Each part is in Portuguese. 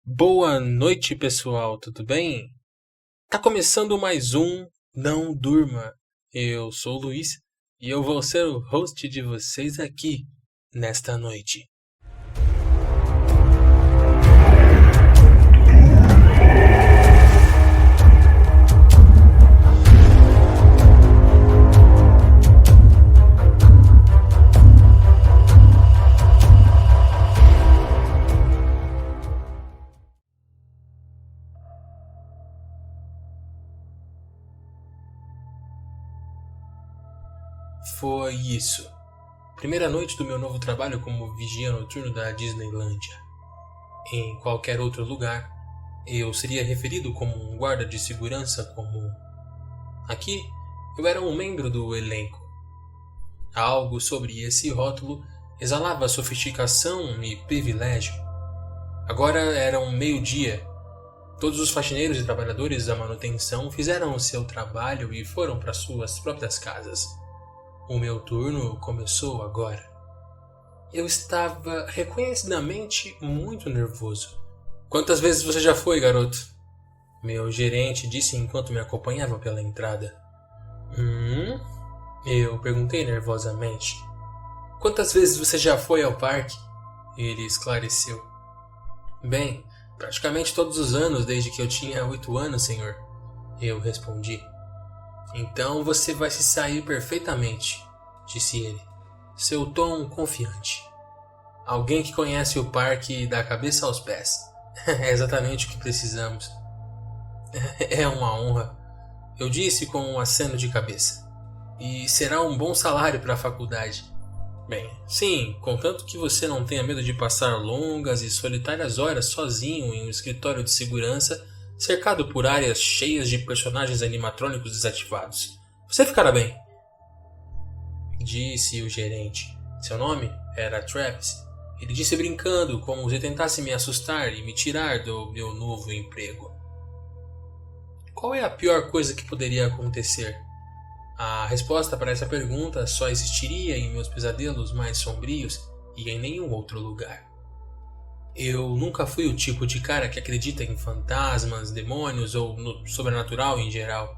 Boa noite, pessoal, tudo bem? Tá começando mais um Não Durma. Eu sou o Luiz e eu vou ser o host de vocês aqui nesta noite. Foi isso. Primeira noite do meu novo trabalho como vigia noturno da Disneylândia. Em qualquer outro lugar, eu seria referido como um guarda de segurança comum. Aqui, eu era um membro do elenco. Algo sobre esse rótulo exalava sofisticação e privilégio. Agora era um meio-dia. Todos os faxineiros e trabalhadores da manutenção fizeram o seu trabalho e foram para suas próprias casas. O meu turno começou agora. Eu estava reconhecidamente muito nervoso. Quantas vezes você já foi, garoto? Meu gerente disse enquanto me acompanhava pela entrada. Eu perguntei nervosamente. Quantas vezes você já foi ao parque? Ele esclareceu. Bem, praticamente todos os anos desde que eu tinha 8 anos, senhor. Eu respondi. Então você vai se sair perfeitamente, disse ele, seu tom confiante. Alguém que conhece o parque da cabeça aos pés. É exatamente o que precisamos. É uma honra, eu disse com um aceno de cabeça. E será um bom salário para a faculdade. Bem, sim, contanto que você não tenha medo de passar longas e solitárias horas sozinho em um escritório de segurança cercado por áreas cheias de personagens animatrônicos desativados. Você ficará bem, disse o gerente. Seu nome era Travis. Ele disse brincando, como se tentasse me assustar e me tirar do meu novo emprego. Qual é a pior coisa que poderia acontecer? A resposta para essa pergunta só existiria em meus pesadelos mais sombrios e em nenhum outro lugar. Eu nunca fui o tipo de cara que acredita em fantasmas, demônios ou no sobrenatural em geral.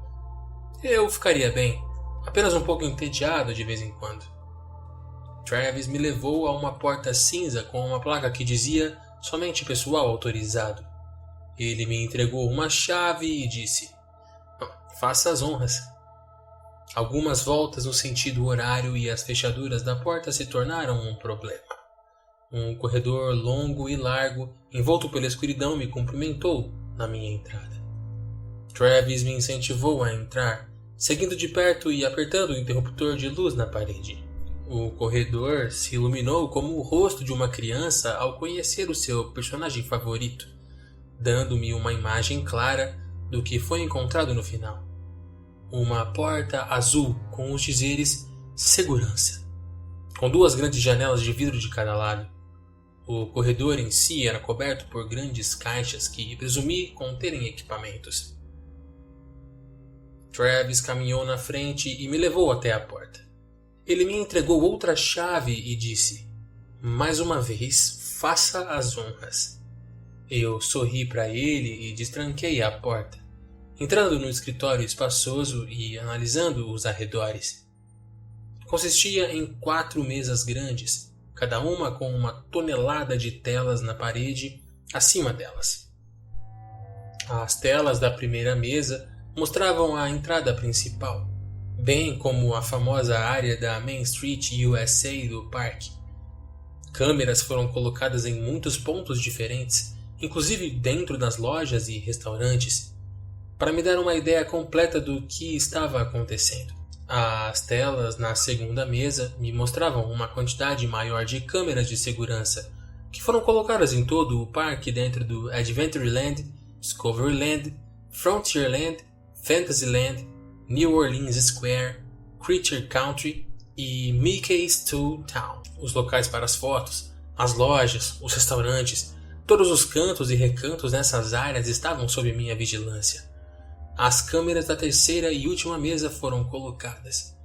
Eu ficaria bem, apenas um pouco entediado de vez em quando. Travis me levou a uma porta cinza com uma placa que dizia somente pessoal autorizado. Ele me entregou uma chave e disse: faça as honras. Algumas voltas no sentido horário e as fechaduras da porta se tornaram um problema. Um corredor longo e largo, envolto pela escuridão, me cumprimentou na minha entrada. Travis me incentivou a entrar, seguindo de perto e apertando o interruptor de luz na parede. O corredor se iluminou como o rosto de uma criança ao conhecer o seu personagem favorito, dando-me uma imagem clara do que foi encontrado no final. Uma porta azul com os dizeres Segurança, com 2 grandes janelas de vidro de cada lado. O corredor em si era coberto por grandes caixas que presumi conterem equipamentos. Travis caminhou na frente e me levou até a porta. Ele me entregou outra chave e disse: mais uma vez, faça as honras. Eu sorri para ele e destranquei a porta, entrando no escritório espaçoso e analisando os arredores. Consistia em 4 mesas grandes, cada uma com uma tonelada de telas na parede acima delas. As telas da primeira mesa mostravam a entrada principal, bem como a famosa área da Main Street USA do parque. Câmeras foram colocadas em muitos pontos diferentes, inclusive dentro das lojas e restaurantes, para me dar uma ideia completa do que estava acontecendo. As telas na segunda mesa me mostravam uma quantidade maior de câmeras de segurança que foram colocadas em todo o parque dentro do Adventureland, Discoveryland, Frontierland, Fantasyland, New Orleans Square, Creature Country e Mickey's Toon Town. Os locais para as fotos, as lojas, os restaurantes, todos os cantos e recantos nessas áreas estavam sob minha vigilância. As câmeras da terceira e última mesa foram colocadas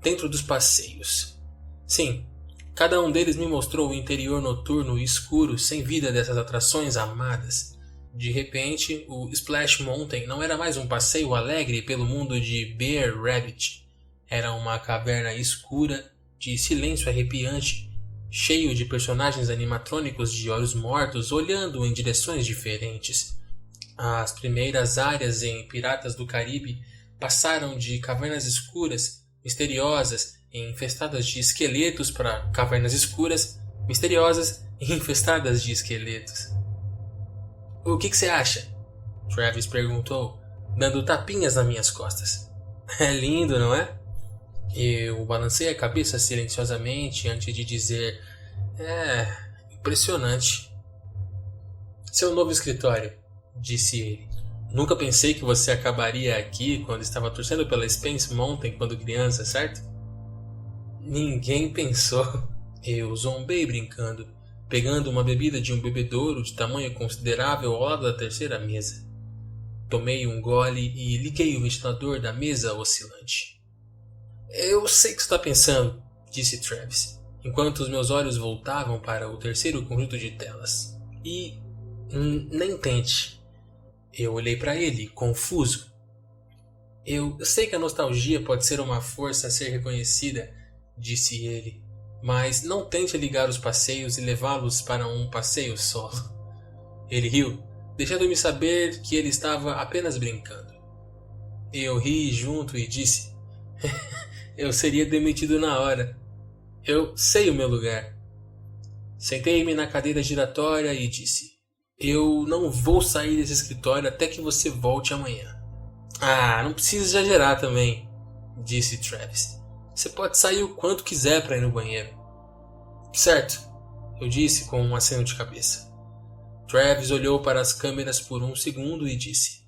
dentro dos passeios. Sim, cada um deles me mostrou o interior noturno e escuro sem vida dessas atrações amadas, De repente, o Splash Mountain não era mais um passeio alegre pelo mundo de Bear Rabbit. Era uma caverna escura, de silêncio arrepiante, cheio de personagens animatrônicos de olhos mortos olhando em direções diferentes. As primeiras áreas em Piratas do Caribe passaram de cavernas escuras, misteriosas e infestadas de esqueletos para cavernas escuras, misteriosas e infestadas de esqueletos. O que você acha? Travis perguntou, dando tapinhas nas minhas costas. É lindo, não é? Eu balancei a cabeça silenciosamente antes de dizer: impressionante. Seu novo escritório, disse ele. Nunca pensei que você acabaria aqui quando estava torcendo pela Space Mountain quando criança, certo? Ninguém pensou. Eu zombei brincando, pegando uma bebida de um bebedouro de tamanho considerável ao lado da terceira mesa. Tomei um gole e liguei o ventilador da mesa oscilante. Eu sei o que você está pensando, disse Travis, enquanto os meus olhos voltavam para o terceiro conjunto de telas. E nem tente. Eu olhei para ele, confuso. Eu sei que a nostalgia pode ser uma força a ser reconhecida, disse ele, mas não tente ligar os passeios e levá-los para um passeio solo. Ele riu, deixando-me saber que ele estava apenas brincando. Eu ri junto e disse: eu seria demitido na hora. Eu sei o meu lugar. Sentei-me na cadeira giratória e disse: eu não vou sair desse escritório até que você volte amanhã. Não precisa exagerar também, disse Travis. Você pode sair o quanto quiser para ir no banheiro. Certo, eu disse com um aceno de cabeça. Travis olhou para as câmeras por um segundo e disse: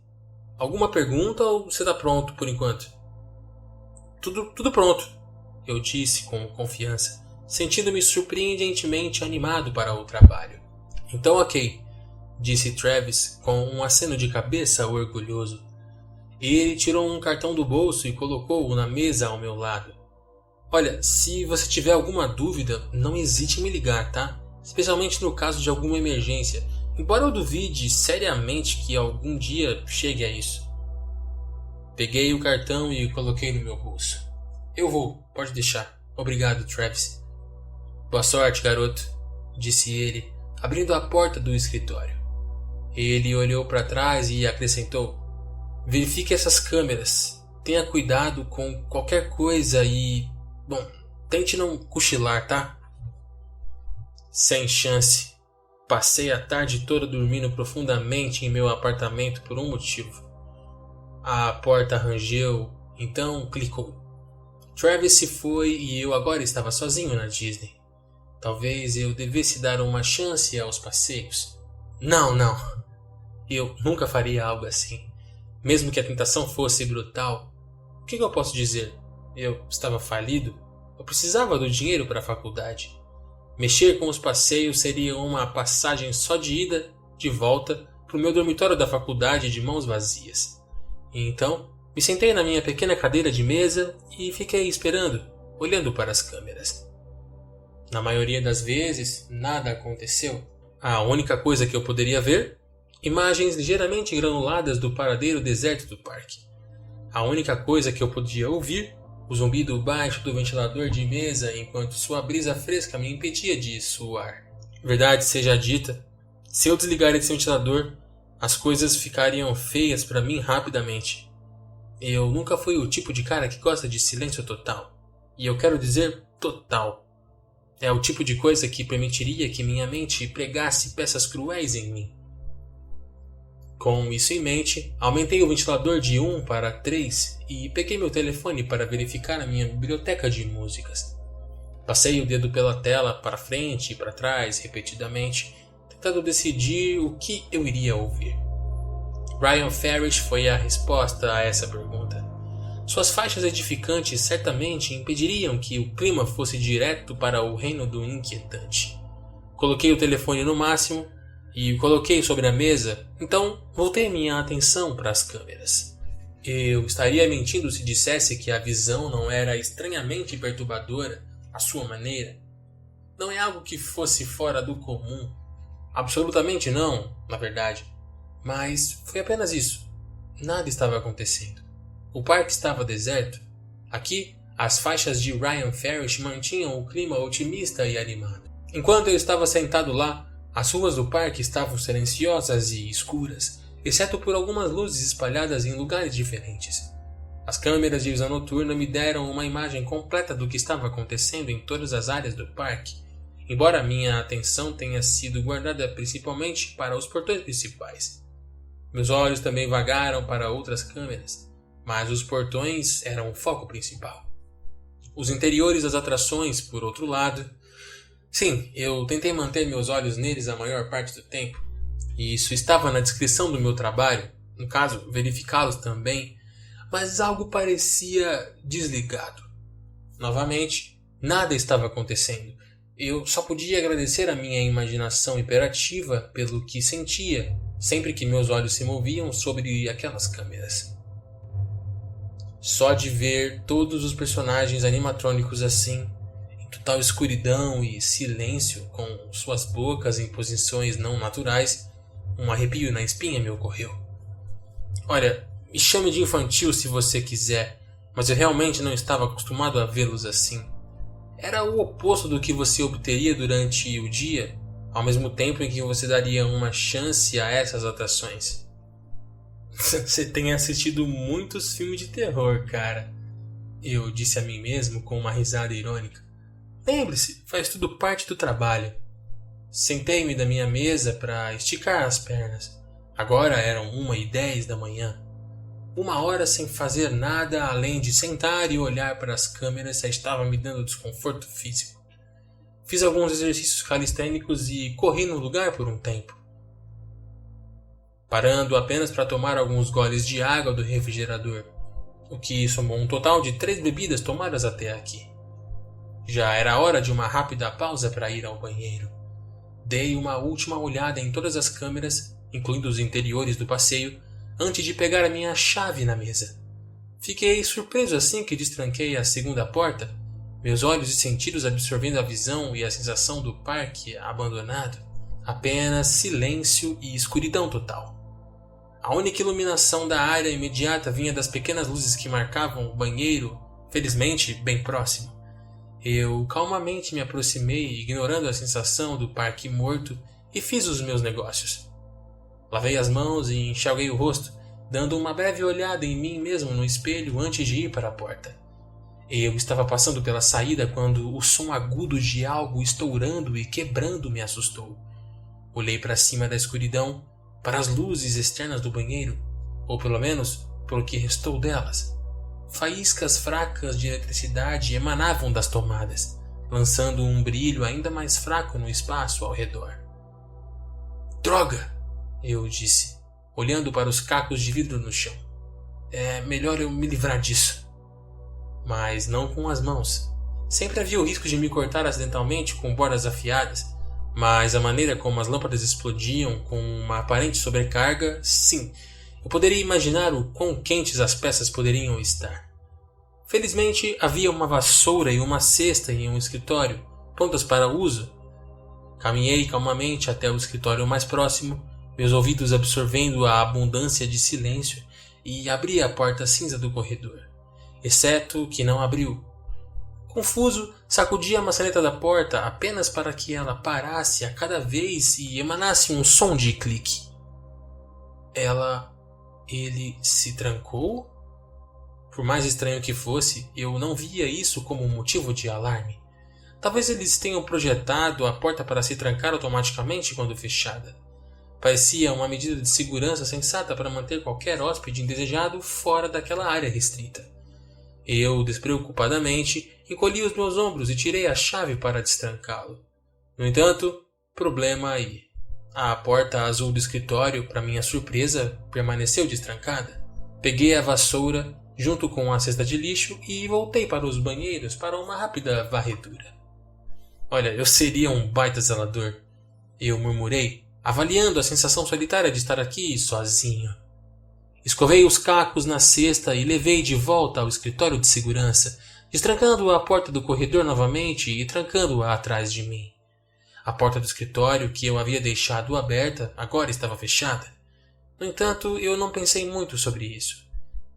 alguma pergunta ou você está pronto por enquanto? Tudo pronto, eu disse com confiança, sentindo-me surpreendentemente animado para o trabalho. Então ok, disse Travis com um aceno de cabeça orgulhoso. Ele tirou um cartão do bolso e colocou-o na mesa ao meu lado. Olha, se você tiver alguma dúvida, não hesite em me ligar, tá? Especialmente no caso de alguma emergência, embora eu duvide seriamente que algum dia chegue a isso. Peguei o cartão e o coloquei no meu bolso. Eu vou, pode deixar. Obrigado, Travis. Boa sorte, garoto, disse ele, abrindo a porta do escritório. Ele olhou para trás e acrescentou: verifique essas câmeras. Tenha cuidado com qualquer coisa e... bom, tente não cochilar, tá? Sem chance. Passei a tarde toda dormindo profundamente em meu apartamento por um motivo. A porta rangeu, então clicou. Travis se foi e eu agora estava sozinho na Disney. Talvez eu devesse dar uma chance aos passeios. Não. Eu nunca faria algo assim. Mesmo que a tentação fosse brutal. O que eu posso dizer? Eu estava falido? Eu precisava do dinheiro para a faculdade. Mexer com os passeios seria uma passagem só de ida, de volta, para o meu dormitório da faculdade de mãos vazias. E então, me sentei na minha pequena cadeira de mesa e fiquei esperando, olhando para as câmeras. Na maioria das vezes, nada aconteceu. A única coisa que eu poderia ver, imagens ligeiramente granuladas do paradeiro deserto do parque. A única coisa que eu podia ouvir, o zumbido baixo do ventilador de mesa enquanto sua brisa fresca me impedia de suar. Verdade seja dita, se eu desligar esse ventilador, as coisas ficariam feias para mim rapidamente. Eu nunca fui o tipo de cara que gosta de silêncio total. E eu quero dizer total. É o tipo de coisa que permitiria que minha mente pregasse peças cruéis em mim. Com isso em mente, aumentei o ventilador de 1 para 3 e peguei meu telefone para verificar a minha biblioteca de músicas. Passei o dedo pela tela para frente e para trás repetidamente, tentando decidir o que eu iria ouvir. Ryan Farish foi a resposta a essa pergunta. Suas faixas edificantes certamente impediriam que o clima fosse direto para o reino do inquietante. Coloquei o telefone no máximo e o coloquei sobre a mesa, então voltei minha atenção para as câmeras. Eu estaria mentindo se dissesse que a visão não era estranhamente perturbadora à sua maneira. Não é algo que fosse fora do comum. Absolutamente não, na verdade. Mas foi apenas isso. Nada estava acontecendo. O parque estava deserto. Aqui, as faixas de Ryan Ferrish mantinham o clima otimista e animado. Enquanto eu estava sentado lá, as ruas do parque estavam silenciosas e escuras, exceto por algumas luzes espalhadas em lugares diferentes. As câmeras de visão noturna me deram uma imagem completa do que estava acontecendo em todas as áreas do parque, embora minha atenção tenha sido guardada principalmente para os portões principais. Meus olhos também vagaram para outras câmeras, mas os portões eram o foco principal. Os interiores das atrações, por outro lado... Sim, eu tentei manter meus olhos neles a maior parte do tempo, e isso estava na descrição do meu trabalho, no caso, verificá-los também, mas algo parecia desligado. Novamente, nada estava acontecendo. Eu só podia agradecer a minha imaginação hiperativa pelo que sentia, sempre que meus olhos se moviam sobre aquelas câmeras. Só de ver todos os personagens animatrônicos assim, em total escuridão e silêncio, com suas bocas em posições não naturais, um arrepio na espinha me ocorreu. Olha, me chame de infantil se você quiser, mas eu realmente não estava acostumado a vê-los assim. Era o oposto do que você obteria durante o dia, ao mesmo tempo em que você daria uma chance a essas atrações. Você tem assistido muitos filmes de terror, cara. Eu disse a mim mesmo com uma risada irônica. Lembre-se, faz tudo parte do trabalho. Sentei-me da minha mesa para esticar as pernas. Agora eram 1h10 da manhã. 1 hora sem fazer nada além de sentar e olhar para as câmeras já estava me dando desconforto físico. Fiz alguns exercícios calistênicos e corri no lugar por um tempo, parando apenas para tomar alguns goles de água do refrigerador, o que somou um total de 3 bebidas tomadas até aqui. Já era hora de uma rápida pausa para ir ao banheiro. Dei uma última olhada em todas as câmeras, incluindo os interiores do passeio, antes de pegar a minha chave na mesa. Fiquei surpreso assim que destranquei a segunda porta, meus olhos e sentidos absorvendo a visão e a sensação do parque abandonado. Apenas silêncio e escuridão total. A única iluminação da área imediata vinha das pequenas luzes que marcavam o banheiro, felizmente bem próximo. Eu calmamente me aproximei, ignorando a sensação do parque morto, e fiz os meus negócios. Lavei as mãos e enxaguei o rosto, dando uma breve olhada em mim mesmo no espelho antes de ir para a porta. Eu estava passando pela saída quando o som agudo de algo estourando e quebrando me assustou. Olhei para cima da escuridão, para as luzes externas do banheiro, ou pelo menos pelo que restou delas. Faíscas fracas de eletricidade emanavam das tomadas, lançando um brilho ainda mais fraco no espaço ao redor. Droga! Eu disse, olhando para os cacos de vidro no chão. É melhor eu me livrar disso. Mas não com as mãos. Sempre havia o risco de me cortar acidentalmente com bordas afiadas, mas a maneira como as lâmpadas explodiam com uma aparente sobrecarga, sim, eu poderia imaginar o quão quentes as peças poderiam estar. Felizmente, havia uma vassoura e uma cesta em um escritório, prontas para uso. Caminhei calmamente até o escritório mais próximo, meus ouvidos absorvendo a abundância de silêncio, e abri a porta cinza do corredor, exceto que não abriu. Confuso, sacudi a maçaneta da porta apenas para que ela parasse a cada vez e emanasse um som de clique. Ele se trancou? Por mais estranho que fosse, eu não via isso como um motivo de alarme. Talvez eles tenham projetado a porta para se trancar automaticamente quando fechada. Parecia uma medida de segurança sensata para manter qualquer hóspede indesejado fora daquela área restrita. Eu, despreocupadamente, encolhi os meus ombros e tirei a chave para destrancá-lo. No entanto, problema aí. A porta azul do escritório, para minha surpresa, permaneceu destrancada. Peguei a vassoura, junto com a cesta de lixo, e voltei para os banheiros para uma rápida varredura. Olha, eu seria um baita zelador, eu murmurei, avaliando a sensação solitária de estar aqui sozinho. Escovei os cacos na cesta e levei de volta ao escritório de segurança, destrancando a porta do corredor novamente e trancando-a atrás de mim. A porta do escritório, que eu havia deixado aberta, agora estava fechada. No entanto, eu não pensei muito sobre isso.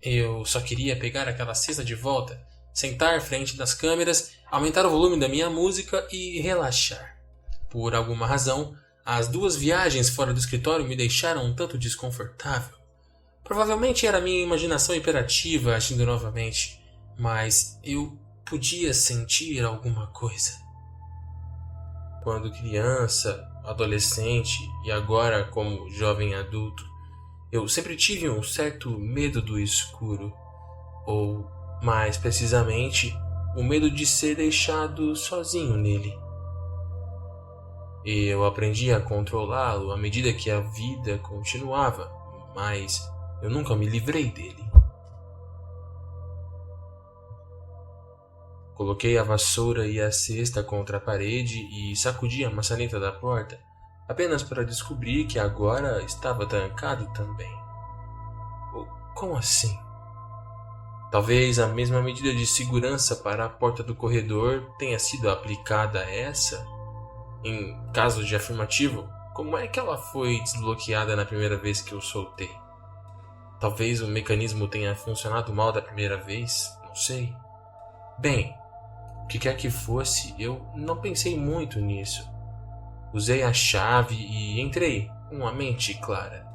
Eu só queria pegar aquela cesta de volta, sentar frente das câmeras, aumentar o volume da minha música e relaxar. Por alguma razão, as 2 viagens fora do escritório me deixaram um tanto desconfortável. Provavelmente era minha imaginação hiperativa agindo novamente, mas eu podia sentir alguma coisa. Quando criança, adolescente e agora como jovem adulto, eu sempre tive um certo medo do escuro, ou, mais precisamente, o medo de ser deixado sozinho nele. Eu aprendi a controlá-lo à medida que a vida continuava, mas eu nunca me livrei dele. Coloquei a vassoura e a cesta contra a parede e sacudi a maçaneta da porta, apenas para descobrir que agora estava trancado também. Como assim? Talvez a mesma medida de segurança para a porta do corredor tenha sido aplicada a essa? Em caso de afirmativo, como é que ela foi desbloqueada na primeira vez que eu soltei? Talvez o mecanismo tenha funcionado mal da primeira vez, não sei. Bem, o que quer que fosse, eu não pensei muito nisso. Usei a chave e entrei com a mente clara,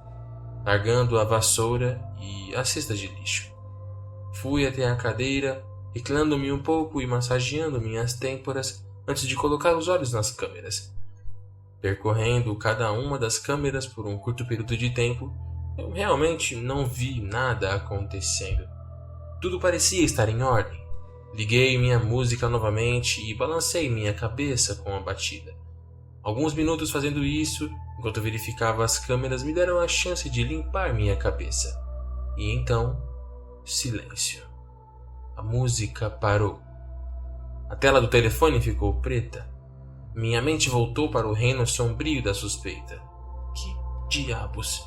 largando a vassoura e a cesta de lixo. Fui até a cadeira, reclinando-me um pouco e massageando minhas têmporas antes de colocar os olhos nas câmeras. Percorrendo cada uma das câmeras por um curto período de tempo, eu realmente não vi nada acontecendo. Tudo parecia estar em ordem. Liguei minha música novamente e balancei minha cabeça com a batida. Alguns minutos fazendo isso, enquanto verificava as câmeras, me deram a chance de limpar minha cabeça. E então, silêncio. A música parou. A tela do telefone ficou preta. Minha mente voltou para o reino sombrio da suspeita. Que diabos?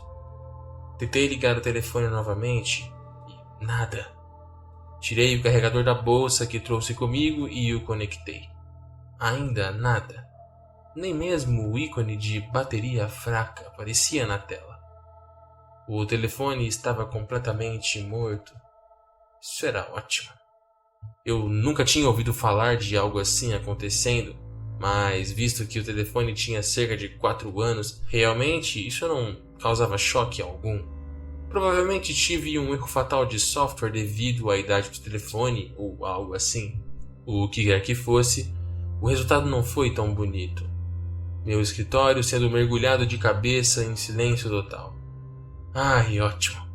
Tentei ligar o telefone novamente e nada. Tirei o carregador da bolsa que trouxe comigo e o conectei. Ainda nada. Nem mesmo o ícone de bateria fraca aparecia na tela. O telefone estava completamente morto. Isso era ótimo. Eu nunca tinha ouvido falar de algo assim acontecendo, mas visto que o telefone tinha cerca de 4 anos, realmente isso não causava choque algum. Provavelmente tive um erro fatal de software devido à idade do telefone ou algo assim. O que quer que fosse, o resultado não foi tão bonito. Meu escritório sendo mergulhado de cabeça em silêncio total. Ai, ótimo.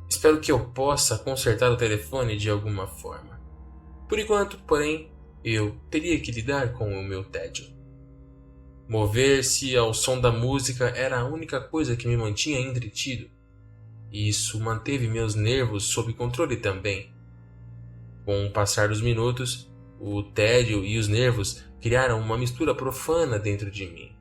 Espero que eu possa consertar o telefone de alguma forma. Por enquanto, porém, eu teria que lidar com o meu tédio. Mover-se ao som da música era a única coisa que me mantinha entretido. E isso manteve meus nervos sob controle também. Com o passar dos minutos, o tédio e os nervos criaram uma mistura profana dentro de mim.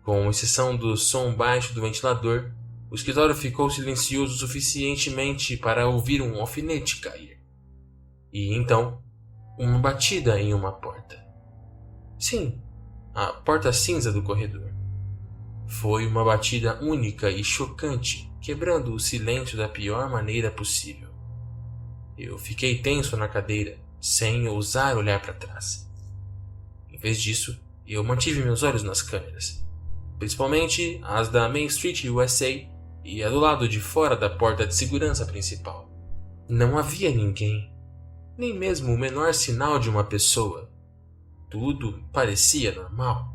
Com exceção do som baixo do ventilador, o escritório ficou silencioso suficientemente para ouvir um alfinete cair. E então, uma batida em uma porta. Sim, a porta cinza do corredor. Foi uma batida única e chocante, quebrando o silêncio da pior maneira possível. Eu fiquei tenso na cadeira, sem ousar olhar para trás. Em vez disso, eu mantive meus olhos nas câmeras, principalmente as da Main Street USA e a do lado de fora da porta de segurança principal. Não havia ninguém, nem mesmo o menor sinal de uma pessoa. Tudo parecia normal.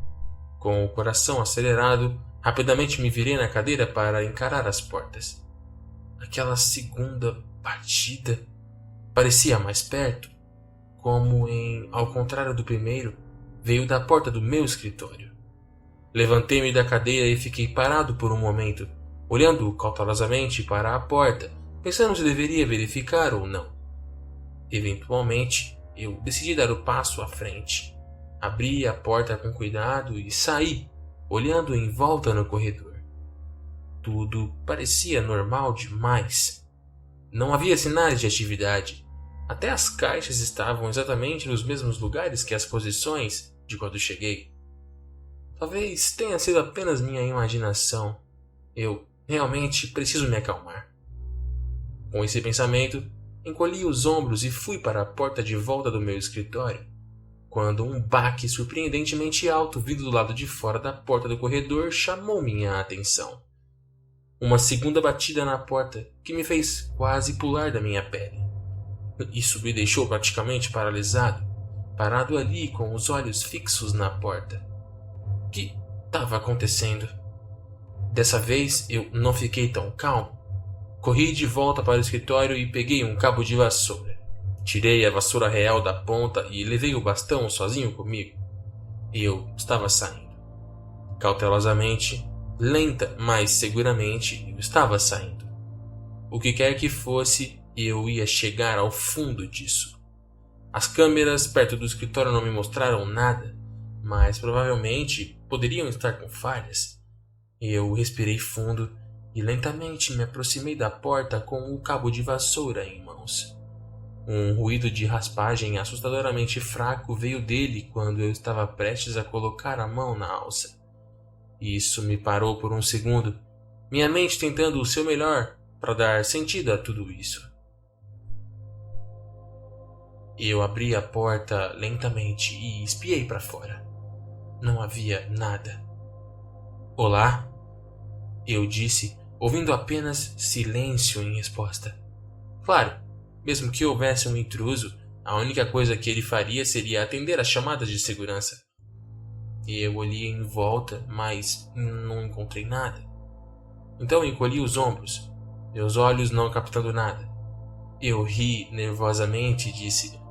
Com o coração acelerado, rapidamente me virei na cadeira para encarar as portas. Aquela segunda batida parecia mais perto, ao contrário do primeiro, veio da porta do meu escritório. Levantei-me da cadeira e fiquei parado por um momento, olhando cautelosamente para a porta, pensando se deveria verificar ou não. Eventualmente, eu decidi dar o passo à frente. Abri a porta com cuidado e saí, olhando em volta no corredor. Tudo parecia normal demais. Não havia sinais de atividade. Até as caixas estavam exatamente nos mesmos lugares que as posições de quando cheguei. Talvez tenha sido apenas minha imaginação, Eu realmente preciso me acalmar. Com esse pensamento, encolhi os ombros e fui para a porta de volta do meu escritório, quando um baque surpreendentemente alto vindo do lado de fora da porta do corredor chamou minha atenção. Uma segunda batida na porta que me fez quase pular da minha pele. Isso me deixou praticamente paralisado, parado ali com os olhos fixos na porta. O que estava acontecendo? Dessa vez eu não fiquei tão calmo. Corri de volta para o escritório e peguei um cabo de vassoura. Tirei a vassoura real da ponta e levei o bastão sozinho comigo. Eu estava saindo. Cautelosamente, lenta, mas seguramente, eu estava saindo. O que quer que fosse, eu ia chegar ao fundo disso. As câmeras perto do escritório não me mostraram nada, mas provavelmente poderiam estar com falhas. Eu respirei fundo e lentamente me aproximei da porta com o cabo de vassoura em mãos. Um ruído de raspagem assustadoramente fraco veio dele quando eu estava prestes a colocar a mão na alça. Isso me parou por um segundo, minha mente tentando o seu melhor para dar sentido a tudo isso. Eu abri a porta lentamente e espiei para fora. Não havia nada. Olá? Eu disse, ouvindo apenas silêncio em resposta. Claro, mesmo que houvesse um intruso, a única coisa que ele faria seria atender às chamadas de segurança. Eu olhei em volta, mas não encontrei nada. Então encolhi os ombros, meus olhos não captando nada. Eu ri nervosamente e disse: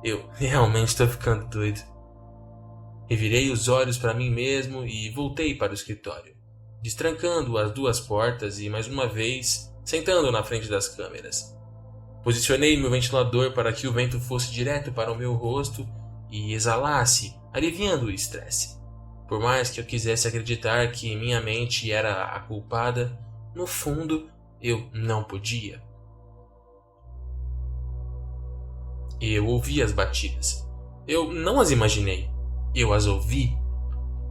eu realmente estou ficando doido. Revirei os olhos para mim mesmo e voltei para o escritório, destrancando as duas portas e, mais uma vez, sentando na frente das câmeras. Posicionei meu ventilador para que o vento fosse direto para o meu rosto e exalasse, aliviando o estresse. Por mais que eu quisesse acreditar que minha mente era a culpada, no fundo, eu não podia. Eu ouvi as batidas. Eu não as imaginei. Eu as ouvi.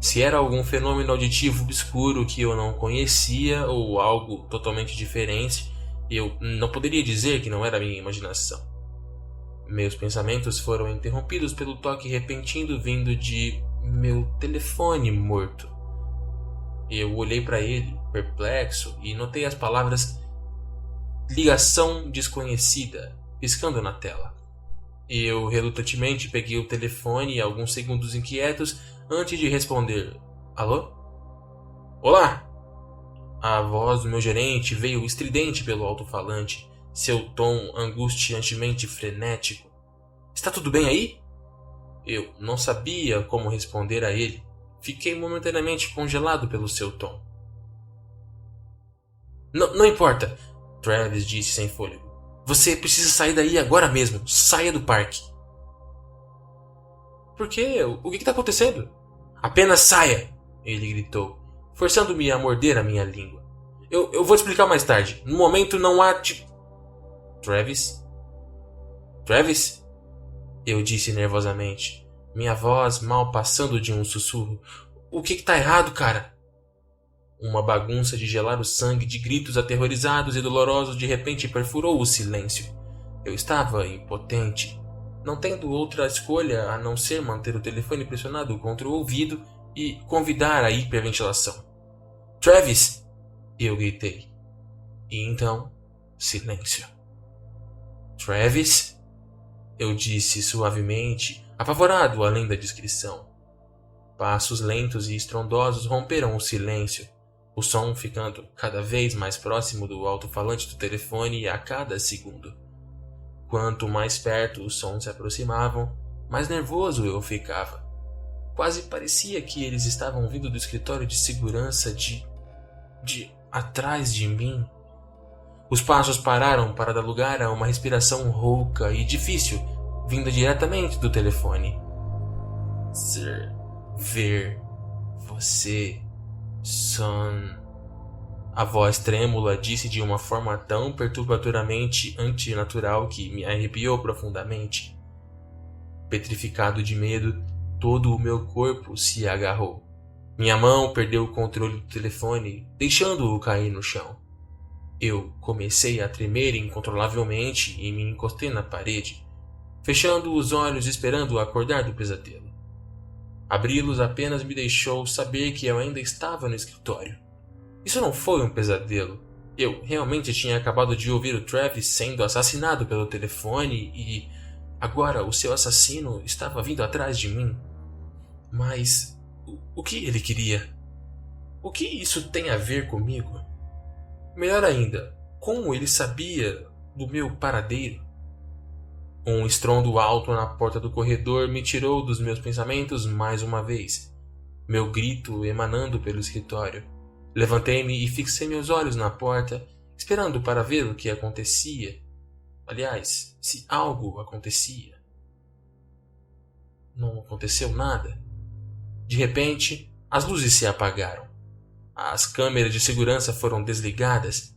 Se era algum fenômeno auditivo obscuro que eu não conhecia ou algo totalmente diferente, eu não poderia dizer que não era minha imaginação. Meus pensamentos foram interrompidos pelo toque repentino vindo de meu telefone morto. Eu olhei para ele, perplexo, e notei as palavras ligação desconhecida piscando na tela. Eu relutantemente peguei o telefone alguns segundos inquietos antes de responder: alô? Olá! A voz do meu gerente veio estridente pelo alto-falante, seu tom angustiantemente frenético. Está tudo bem aí? Eu não sabia como responder a ele. Fiquei momentaneamente congelado pelo seu tom. Não importa, Travis disse sem fôlego. Você precisa sair daí agora mesmo. Saia do parque. Por quê? O que está acontecendo? Apenas saia, ele gritou, forçando-me a morder a minha língua. Eu vou te explicar mais tarde. No momento não há... Travis? Travis? Eu disse nervosamente, minha voz mal passando de um sussurro. O que está errado, cara? Uma bagunça de gelar o sangue de gritos aterrorizados e dolorosos de repente perfurou o silêncio. Eu estava impotente, não tendo outra escolha a não ser manter o telefone pressionado contra o ouvido e convidar a hiperventilação. Travis! Eu gritei. E então, silêncio. Travis? Eu disse suavemente, apavorado além da descrição. Passos lentos e estrondosos romperam o silêncio, o som ficando cada vez mais próximo do alto-falante do telefone a cada segundo. Quanto mais perto os sons se aproximavam, mais nervoso eu ficava. Quase parecia que eles estavam vindo do escritório de segurança de atrás de mim. Os passos pararam para dar lugar a uma respiração rouca e difícil, vinda diretamente do telefone. Ver você, son. A voz trêmula disse de uma forma tão perturbadoramente antinatural que me arrepiou profundamente. Petrificado de medo, todo o meu corpo se agarrou. Minha mão perdeu o controle do telefone, deixando-o cair no chão. Eu comecei a tremer incontrolavelmente e me encostei na parede, fechando os olhos esperando acordar do pesadelo. Abri-los apenas me deixou saber que eu ainda estava no escritório. Isso não foi um pesadelo. Eu realmente tinha acabado de ouvir o Travis sendo assassinado pelo telefone e agora o seu assassino estava vindo atrás de mim. Mas o que ele queria? O que isso tem a ver comigo? Melhor ainda, como ele sabia do meu paradeiro? Um estrondo alto na porta do corredor me tirou dos meus pensamentos mais uma vez. Meu grito emanando pelo escritório. Levantei-me e fixei meus olhos na porta, esperando para ver o que acontecia. Aliás, se algo acontecia. Não aconteceu nada. De repente, as luzes se apagaram. As câmeras de segurança foram desligadas.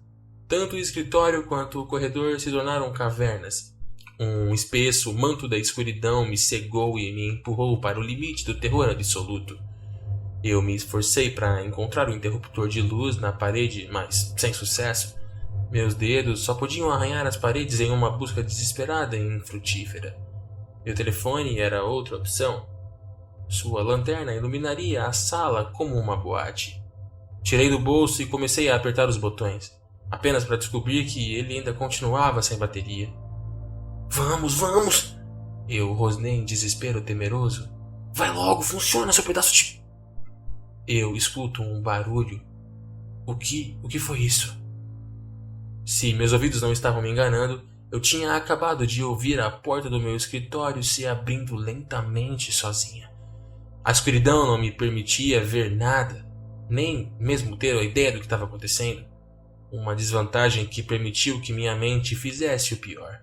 Tanto o escritório quanto o corredor se tornaram cavernas. Um espesso manto da escuridão me cegou e me empurrou para o limite do terror absoluto. Eu me esforcei para encontrar o interruptor de luz na parede, mas sem sucesso. Meus dedos só podiam arranhar as paredes em uma busca desesperada e infrutífera. Meu telefone era outra opção. Sua lanterna iluminaria a sala como uma boate. Tirei do bolso e comecei a apertar os botões, apenas para descobrir que ele ainda continuava sem bateria. Vamos, vamos! Eu rosnei em desespero temeroso. Vai logo, funciona, seu pedaço de... Eu escuto um barulho. O que foi isso? Se meus ouvidos não estavam me enganando, eu tinha acabado de ouvir a porta do meu escritório se abrindo lentamente sozinha. A escuridão não me permitia ver nada, nem mesmo ter a ideia do que estava acontecendo. Uma desvantagem que permitiu que minha mente fizesse o pior.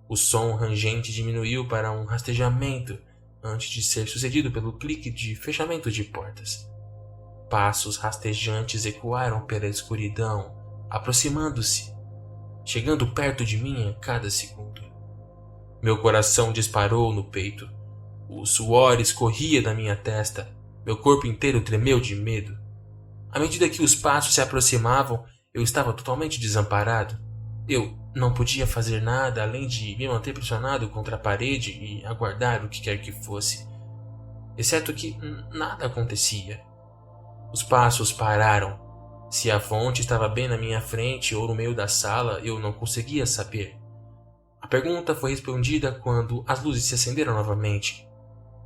O som rangente diminuiu para um rastejamento antes de ser sucedido pelo clique de fechamento de portas. Passos rastejantes ecoaram pela escuridão, aproximando-se, chegando perto de mim a cada segundo. Meu coração disparou no peito. O suor escorria da minha testa. Meu corpo inteiro tremeu de medo. À medida que os passos se aproximavam, eu estava totalmente desamparado. Eu não podia fazer nada além de me manter pressionado contra a parede e aguardar o que quer que fosse. Exceto que nada acontecia. Os passos pararam. Se a fonte estava bem na minha frente ou no meio da sala, eu não conseguia saber. A pergunta foi respondida quando as luzes se acenderam novamente.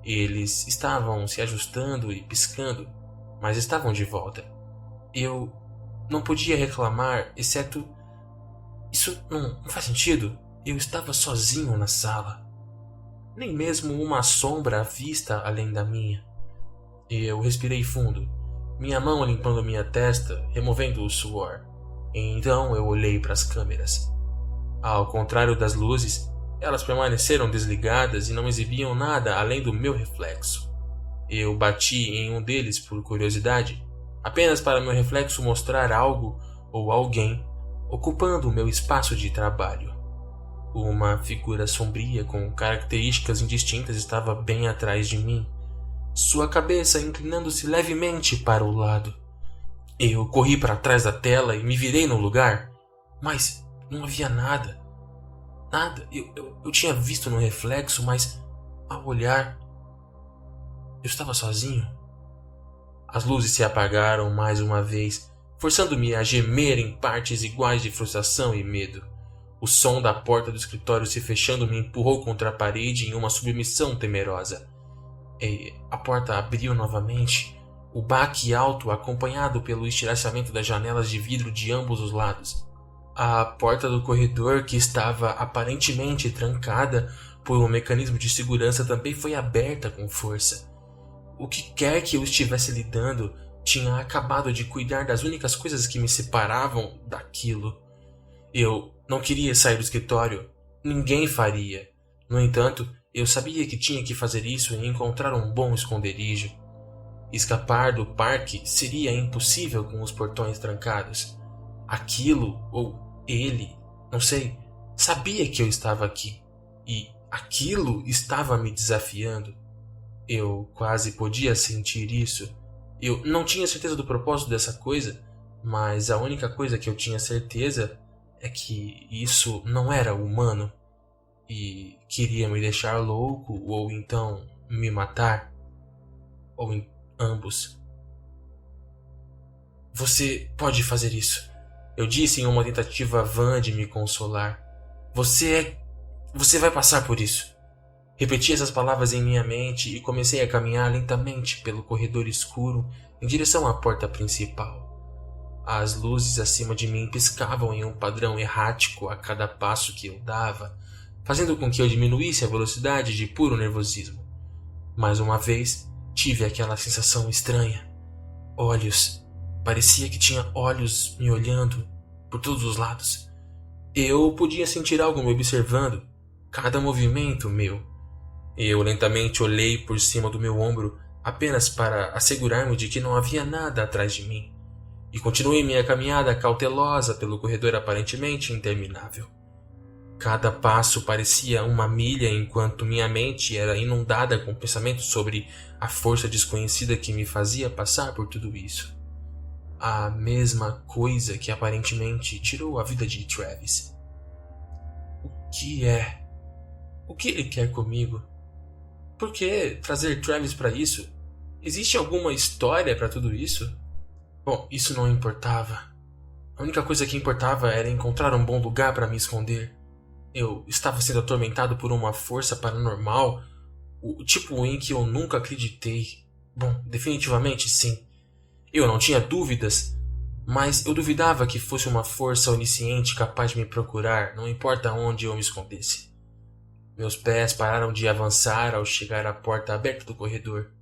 Eles estavam se ajustando e piscando, mas estavam de volta. Eu não podia reclamar, exceto... Isso não faz sentido. Eu estava sozinho na sala. Nem mesmo uma sombra à vista além da minha. Eu respirei fundo, minha mão limpando minha testa, removendo o suor. Então eu olhei para as câmeras. Ao contrário das luzes, elas permaneceram desligadas e não exibiam nada além do meu reflexo. Eu bati em um deles por curiosidade, apenas para meu reflexo mostrar algo ou alguém ocupando o meu espaço de trabalho. Uma figura sombria com características indistintas estava bem atrás de mim, sua cabeça inclinando-se levemente para o lado. Eu corri para trás da tela e me virei no lugar, mas não havia nada. Nada. Eu tinha visto no reflexo, mas ao olhar, eu estava sozinho. As luzes se apagaram mais uma vez, forçando-me a gemer em partes iguais de frustração e medo. O som da porta do escritório se fechando me empurrou contra a parede em uma submissão temerosa. E a porta abriu novamente, o baque alto acompanhado pelo estilhaçamento das janelas de vidro de ambos os lados. A porta do corredor, que estava aparentemente trancada por um mecanismo de segurança, também foi aberta com força. O que quer que eu estivesse lidando tinha acabado de cuidar das únicas coisas que me separavam daquilo. Eu não queria sair do escritório. Ninguém faria. No entanto, eu sabia que tinha que fazer isso e encontrar um bom esconderijo. Escapar do parque seria impossível com os portões trancados. Aquilo, ou ele, não sei, sabia que eu estava aqui. E aquilo estava me desafiando. Eu quase podia sentir isso. Eu não tinha certeza do propósito dessa coisa, mas a única coisa que eu tinha certeza é que isso não era humano e queria me deixar louco ou então me matar, ou em ambos. Você pode fazer isso, eu disse em uma tentativa vã de me consolar. Você vai passar por isso. Repeti essas palavras em minha mente e comecei a caminhar lentamente pelo corredor escuro em direção à porta principal. As luzes acima de mim piscavam em um padrão errático a cada passo que eu dava, fazendo com que eu diminuísse a velocidade de puro nervosismo. Mais uma vez, tive aquela sensação estranha. Olhos. Parecia que tinha olhos me olhando por todos os lados. Eu podia sentir algo me observando, cada movimento meu. Eu lentamente olhei por cima do meu ombro apenas para assegurar-me de que não havia nada atrás de mim, e continuei minha caminhada cautelosa pelo corredor aparentemente interminável. Cada passo parecia uma milha enquanto minha mente era inundada com pensamentos sobre a força desconhecida que me fazia passar por tudo isso. A mesma coisa que aparentemente tirou a vida de Travis. O que é? O que ele quer comigo? Por que trazer Travis para isso? Existe alguma história para tudo isso? Bom, isso não importava. A única coisa que importava era encontrar um bom lugar para me esconder. Eu estava sendo atormentado por uma força paranormal, o tipo em que eu nunca acreditei. Bom, definitivamente sim. Eu não tinha dúvidas, mas eu duvidava que fosse uma força onisciente capaz de me procurar, não importa onde eu me escondesse. Meus pés pararam de avançar ao chegar à porta aberta do corredor.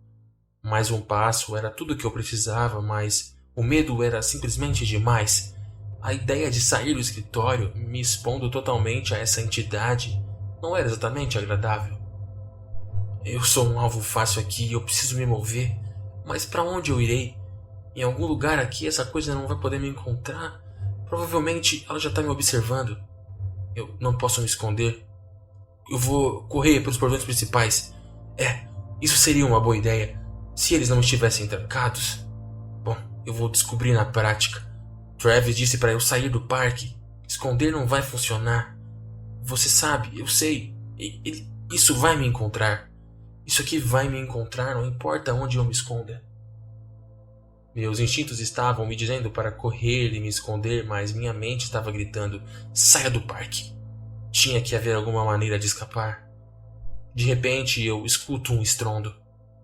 Mais um passo era tudo o que eu precisava, mas o medo era simplesmente demais. A ideia de sair do escritório, me expondo totalmente a essa entidade, não era exatamente agradável. Eu sou um alvo fácil aqui e eu preciso me mover, mas para onde eu irei? Em algum lugar aqui essa coisa não vai poder me encontrar. Provavelmente ela já está me observando. Eu não posso me esconder. Eu vou correr pelos portões principais. Isso seria uma boa ideia. Se eles não estivessem trancados. Bom, eu vou descobrir na prática. Travis disse para eu sair do parque. Esconder não vai funcionar. Você sabe, eu sei. Isso vai me encontrar. Isso aqui vai me encontrar, não importa onde eu me esconda. Meus instintos estavam me dizendo para correr e me esconder, mas minha mente estava gritando: saia do parque. Tinha que haver alguma maneira de escapar. De repente, eu escuto um estrondo.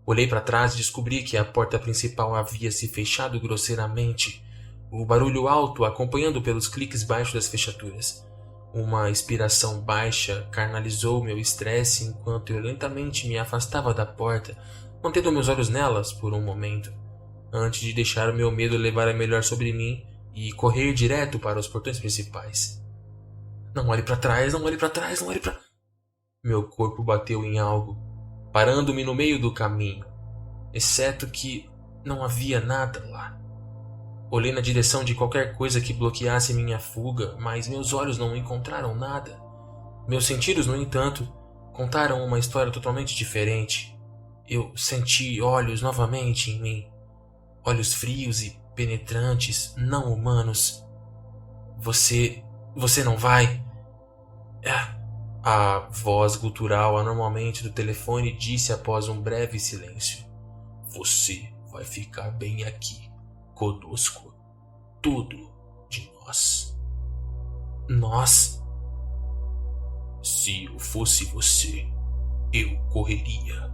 Olhei para trás e descobri que a porta principal havia se fechado grosseiramente, o barulho alto acompanhando pelos cliques baixos das fechaduras. Uma inspiração baixa carnalizou meu estresse enquanto eu lentamente me afastava da porta, mantendo meus olhos nelas por um momento, antes de deixar o meu medo levar a melhor sobre mim e correr direto para os portões principais. Não olhe para trás, não olhe para trás, não olhe para... Meu corpo bateu em algo, parando-me no meio do caminho, exceto que não havia nada lá. Olhei na direção de qualquer coisa que bloqueasse minha fuga, mas meus olhos não encontraram nada. Meus sentidos, no entanto, contaram uma história totalmente diferente. Eu senti olhos novamente em mim. Olhos frios e penetrantes, não humanos. Você não vai... A voz gutural anormalmente do telefone disse após um breve silêncio. Você vai ficar bem aqui, conosco. Tudo de nós. Nós? Se eu fosse você, eu correria.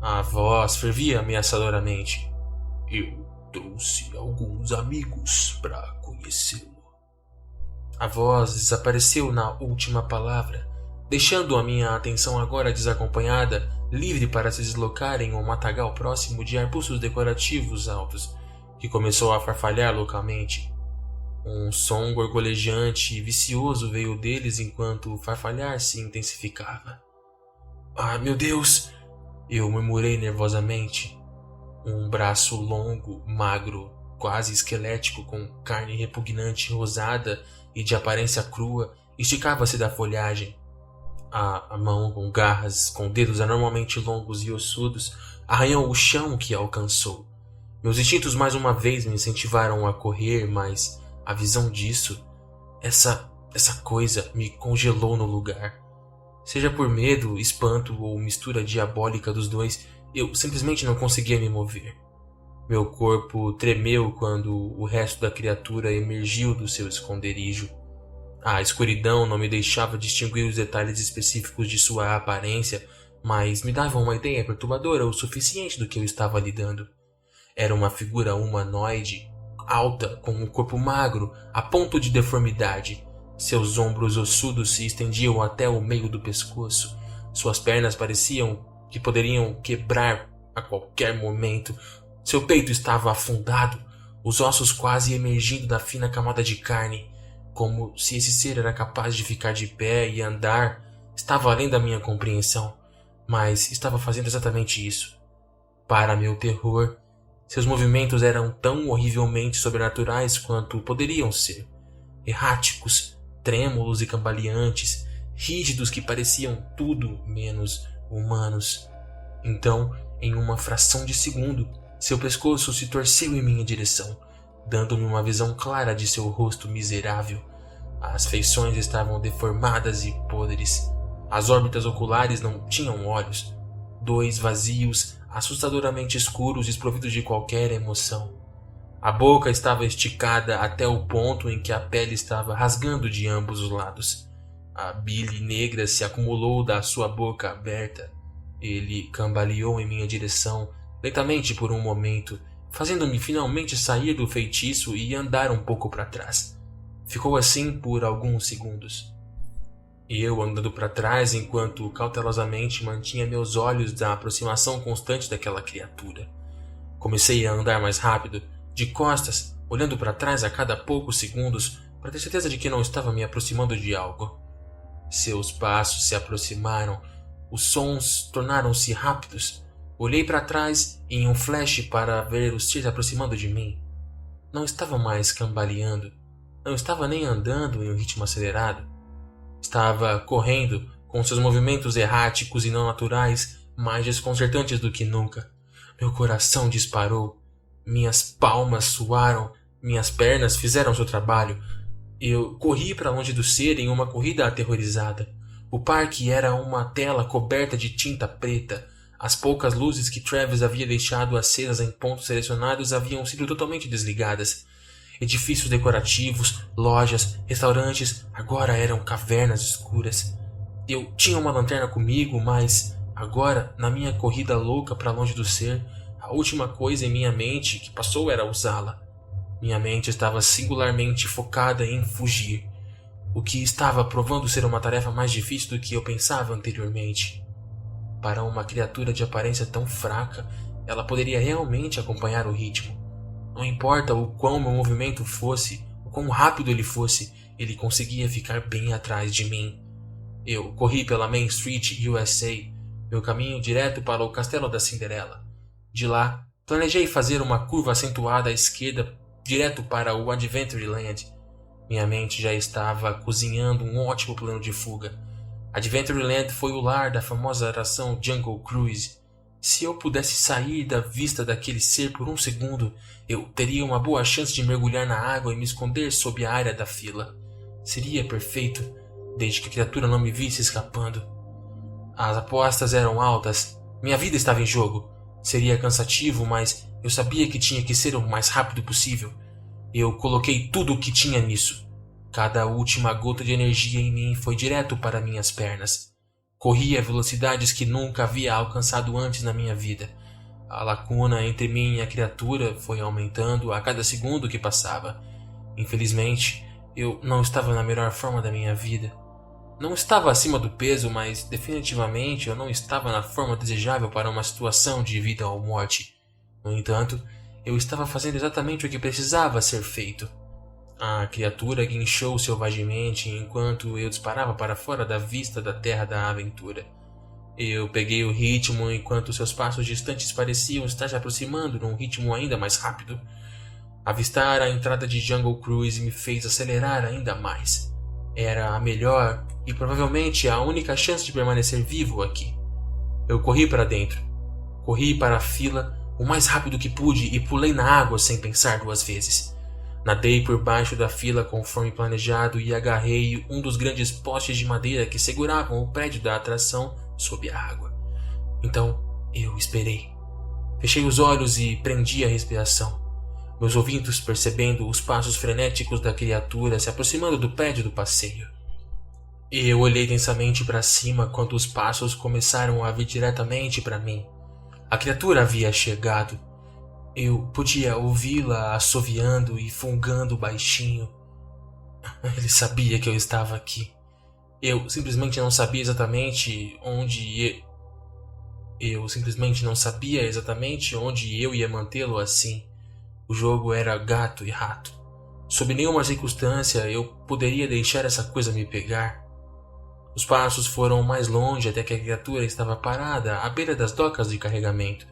A voz fervia ameaçadoramente. Eu trouxe alguns amigos para conhecê-lo. A voz desapareceu na última palavra, deixando a minha atenção agora desacompanhada, livre para se deslocar em um matagal próximo de arbustos decorativos altos, que começou a farfalhar loucamente. Um som gorgolejante e vicioso veio deles enquanto o farfalhar se intensificava. Ah, meu Deus! Eu murmurei nervosamente. Um braço longo, magro, quase esquelético, com carne repugnante rosada e de aparência crua, esticava-se da folhagem. A mão com garras, com dedos anormalmente longos e ossudos, arranhou o chão que alcançou. Meus instintos mais uma vez me incentivaram a correr, mas a visão disso, essa coisa me congelou no lugar. Seja por medo, espanto ou mistura diabólica dos dois, eu simplesmente não conseguia me mover. Meu corpo tremeu quando o resto da criatura emergiu do seu esconderijo. A escuridão não me deixava distinguir os detalhes específicos de sua aparência, mas me dava uma ideia perturbadora o suficiente do que eu estava lidando. Era uma figura humanoide, alta, com um corpo magro, a ponto de deformidade. Seus ombros ossudos se estendiam até o meio do pescoço. Suas pernas pareciam que poderiam quebrar a qualquer momento. Seu peito estava afundado, os ossos quase emergindo da fina camada de carne, como se esse ser era capaz de ficar de pé e andar. Estava além da minha compreensão, mas estava fazendo exatamente isso. Para meu terror, seus movimentos eram tão horrivelmente sobrenaturais quanto poderiam ser. Erráticos, trêmulos e cambaleantes, rígidos que pareciam tudo menos humanos. Então, em uma fração de segundo, seu pescoço se torceu em minha direção, dando-me uma visão clara de seu rosto miserável. As feições estavam deformadas e podres. As órbitas oculares não tinham olhos. 2 vazios, assustadoramente escuros, desprovidos de qualquer emoção. A boca estava esticada até o ponto em que a pele estava rasgando de ambos os lados. A bile negra se acumulou da sua boca aberta. Ele cambaleou em minha direção, lentamente por um momento, fazendo-me finalmente sair do feitiço e andar um pouco para trás. Ficou assim por alguns segundos. Eu andando para trás enquanto cautelosamente mantinha meus olhos da aproximação constante daquela criatura. Comecei a andar mais rápido, de costas, olhando para trás a cada poucos segundos para ter certeza de que não estava me aproximando de algo. Seus passos se aproximaram, os sons tornaram-se rápidos. Olhei para trás em um flash para ver o ser se aproximando de mim. Não estava mais cambaleando, não estava nem andando em um ritmo acelerado. Estava correndo, com seus movimentos erráticos e não naturais, mais desconcertantes do que nunca. Meu coração disparou, minhas palmas suaram, minhas pernas fizeram seu trabalho. Eu corri para longe do ser em uma corrida aterrorizada. O parque era uma tela coberta de tinta preta. As poucas luzes que Travis havia deixado acesas em pontos selecionados haviam sido totalmente desligadas. Edifícios decorativos, lojas, restaurantes agora eram cavernas escuras. Eu tinha uma lanterna comigo, mas agora, na minha corrida louca para longe do ser, a última coisa em minha mente que passou era usá-la. Minha mente estava singularmente focada em fugir, o que estava provando ser uma tarefa mais difícil do que eu pensava anteriormente. Para uma criatura de aparência tão fraca, ela poderia realmente acompanhar o ritmo. Não importa o quão meu movimento fosse, o quão rápido ele fosse, ele conseguia ficar bem atrás de mim. Eu corri pela Main Street, USA, meu caminho direto para o Castelo da Cinderela. De lá, planejei fazer uma curva acentuada à esquerda, direto para o Adventureland. Minha mente já estava cozinhando um ótimo plano de fuga. Adventureland foi o lar da famosa atração Jungle Cruise. Se eu pudesse sair da vista daquele ser por um segundo, eu teria uma boa chance de mergulhar na água e me esconder sob a área da fila. Seria perfeito, desde que a criatura não me visse escapando. As apostas eram altas, minha vida estava em jogo. Seria cansativo, mas eu sabia que tinha que ser o mais rápido possível. Eu coloquei tudo o que tinha nisso. Cada última gota de energia em mim foi direto para minhas pernas. Corri a velocidades que nunca havia alcançado antes na minha vida. A lacuna entre mim e a criatura foi aumentando a cada segundo que passava. Infelizmente, eu não estava na melhor forma da minha vida. Não estava acima do peso, mas definitivamente eu não estava na forma desejável para uma situação de vida ou morte. No entanto, eu estava fazendo exatamente o que precisava ser feito. A criatura guinchou selvagemente enquanto eu disparava para fora da vista da terra da aventura. Eu peguei o ritmo enquanto seus passos distantes pareciam estar se aproximando num ritmo ainda mais rápido. Avistar a entrada de Jungle Cruise me fez acelerar ainda mais. Era a melhor e provavelmente a única chance de permanecer vivo aqui. Eu corri para dentro. Corri para a fila, o mais rápido que pude e pulei na água sem pensar duas vezes. Nadei por baixo da fila conforme planejado e agarrei um dos grandes postes de madeira que seguravam o prédio da atração sob a água. Então eu esperei. Fechei os olhos e prendi a respiração, meus ouvidos percebendo os passos frenéticos da criatura se aproximando do prédio do passeio. Eu olhei tensamente para cima quando os passos começaram a vir diretamente para mim. A criatura havia chegado. Eu podia ouvi-la assoviando e fungando baixinho. Ele sabia que eu estava aqui. Eu simplesmente não sabia exatamente onde eu ia mantê-lo assim. O jogo era gato e rato. Sob nenhuma circunstância eu poderia deixar essa coisa me pegar. Os passos foram mais longe até que a criatura estava parada à beira das docas de carregamento.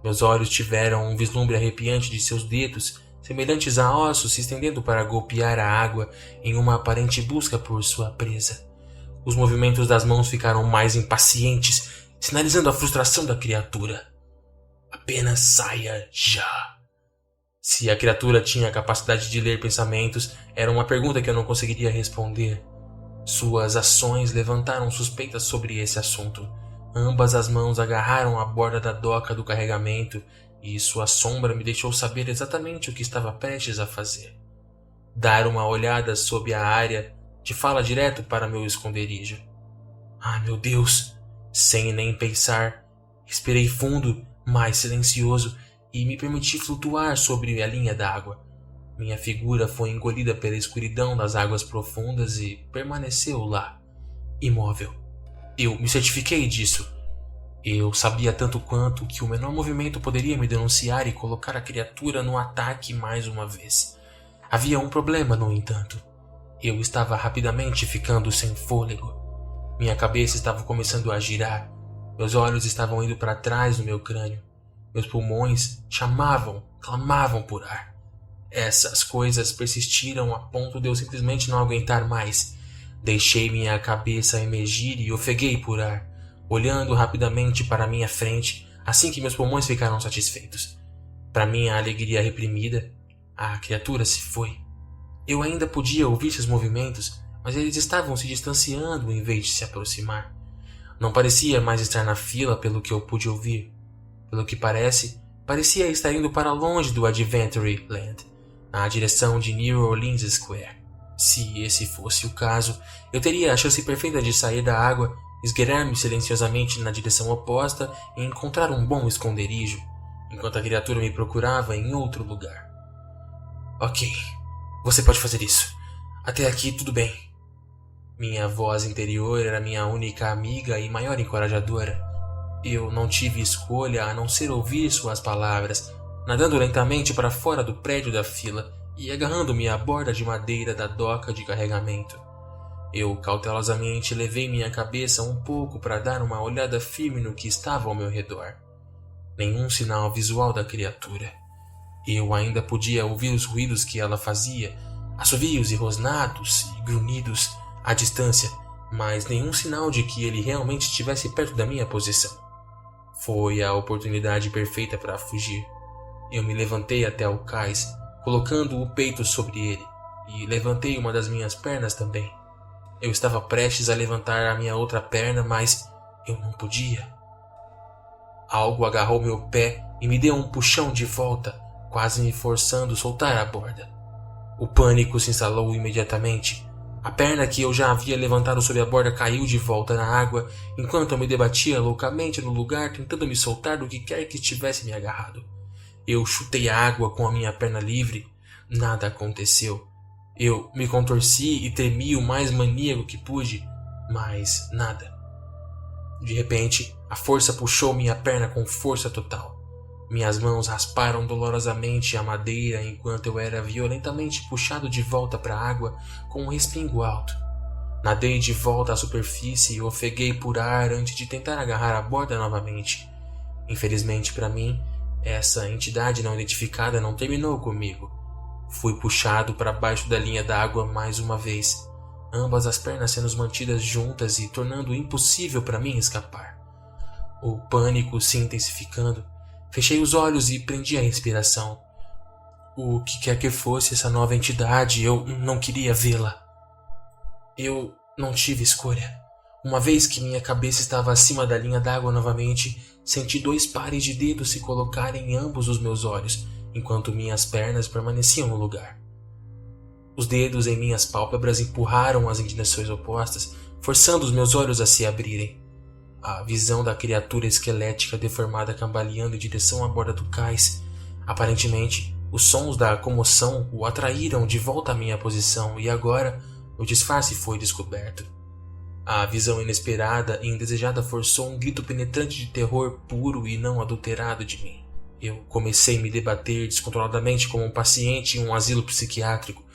Meus olhos tiveram um vislumbre arrepiante de seus dedos, semelhantes a ossos se estendendo para golpear a água em uma aparente busca por sua presa. Os movimentos das mãos ficaram mais impacientes, sinalizando a frustração da criatura. Apenas saia já. Se a criatura tinha a capacidade de ler pensamentos, era uma pergunta que eu não conseguiria responder. Suas ações levantaram suspeitas sobre esse assunto. Ambas as mãos agarraram a borda da doca do carregamento e sua sombra me deixou saber exatamente o que estava prestes a fazer. Dar uma olhada sob a área de fala direto para meu esconderijo. Ah, meu Deus! Sem nem pensar, respirei fundo, mais silencioso, e me permiti flutuar sobre a linha d'água. Minha figura foi engolida pela escuridão das águas profundas e permaneceu lá, imóvel. Eu me certifiquei disso. Eu sabia tanto quanto que o menor movimento poderia me denunciar e colocar a criatura no ataque mais uma vez. Havia um problema, no entanto. Eu estava rapidamente ficando sem fôlego. Minha cabeça estava começando a girar. Meus olhos estavam indo para trás do meu crânio. Meus pulmões clamavam por ar. Essas coisas persistiram a ponto de eu simplesmente não aguentar mais. Deixei minha cabeça emergir e ofeguei por ar, olhando rapidamente para minha frente assim que meus pulmões ficaram satisfeitos. Para minha alegria reprimida, a criatura se foi. Eu ainda podia ouvir seus movimentos, mas eles estavam se distanciando em vez de se aproximar. Não parecia mais estar na fila pelo que eu pude ouvir. Pelo que parecia estar indo para longe do Adventure Land, na direção de New Orleans Square. Se esse fosse o caso, eu teria a chance perfeita de sair da água, esgueirar-me silenciosamente na direção oposta e encontrar um bom esconderijo, enquanto a criatura me procurava em outro lugar. Ok, você pode fazer isso. Até aqui tudo bem. Minha voz interior era minha única amiga e maior encorajadora. Eu não tive escolha a não ser ouvir suas palavras, nadando lentamente para fora do prédio da fila e agarrando-me à borda de madeira da doca de carregamento. Eu cautelosamente levei minha cabeça um pouco para dar uma olhada firme no que estava ao meu redor. Nenhum sinal visual da criatura. Eu ainda podia ouvir os ruídos que ela fazia, assovios e rosnados e grunhidos à distância, mas nenhum sinal de que ele realmente estivesse perto da minha posição. Foi a oportunidade perfeita para fugir. Eu me levantei até o cais, colocando o peito sobre ele, e levantei uma das minhas pernas também. Eu estava prestes a levantar a minha outra perna, mas eu não podia. Algo agarrou meu pé e me deu um puxão de volta, quase me forçando a soltar a borda. O pânico se instalou imediatamente. A perna que eu já havia levantado sobre a borda caiu de volta na água, enquanto eu me debatia loucamente no lugar, tentando me soltar do que quer que tivesse me agarrado. Eu chutei a água com a minha perna livre. Nada aconteceu. Eu me contorci e tremi o mais maníaco que pude, mas nada. De repente, a força puxou minha perna com força total. Minhas mãos rasparam dolorosamente a madeira enquanto eu era violentamente puxado de volta para a água com um respingo alto. Nadei de volta à superfície e ofeguei por ar antes de tentar agarrar a borda novamente. Infelizmente para mim, essa entidade não identificada não terminou comigo. Fui puxado para baixo da linha d'água mais uma vez, ambas as pernas sendo mantidas juntas e tornando impossível para mim escapar. O pânico se intensificando, Fechei os olhos e prendi a respiração. O que quer que fosse essa nova entidade, eu não queria vê-la. Eu não tive escolha. Uma vez que minha cabeça estava acima da linha d'água novamente, senti 2 pares de dedos se colocarem em ambos os meus olhos, enquanto minhas pernas permaneciam no lugar. Os dedos em minhas pálpebras empurraram as direções opostas, forçando os meus olhos a se abrirem. A visão da criatura esquelética deformada cambaleando em direção à borda do cais. Aparentemente, os sons da comoção o atraíram de volta à minha posição e agora o disfarce foi descoberto. A visão inesperada e indesejada forçou um grito penetrante de terror puro e não adulterado de mim. Eu comecei a me debater descontroladamente como um paciente em um asilo psiquiátrico.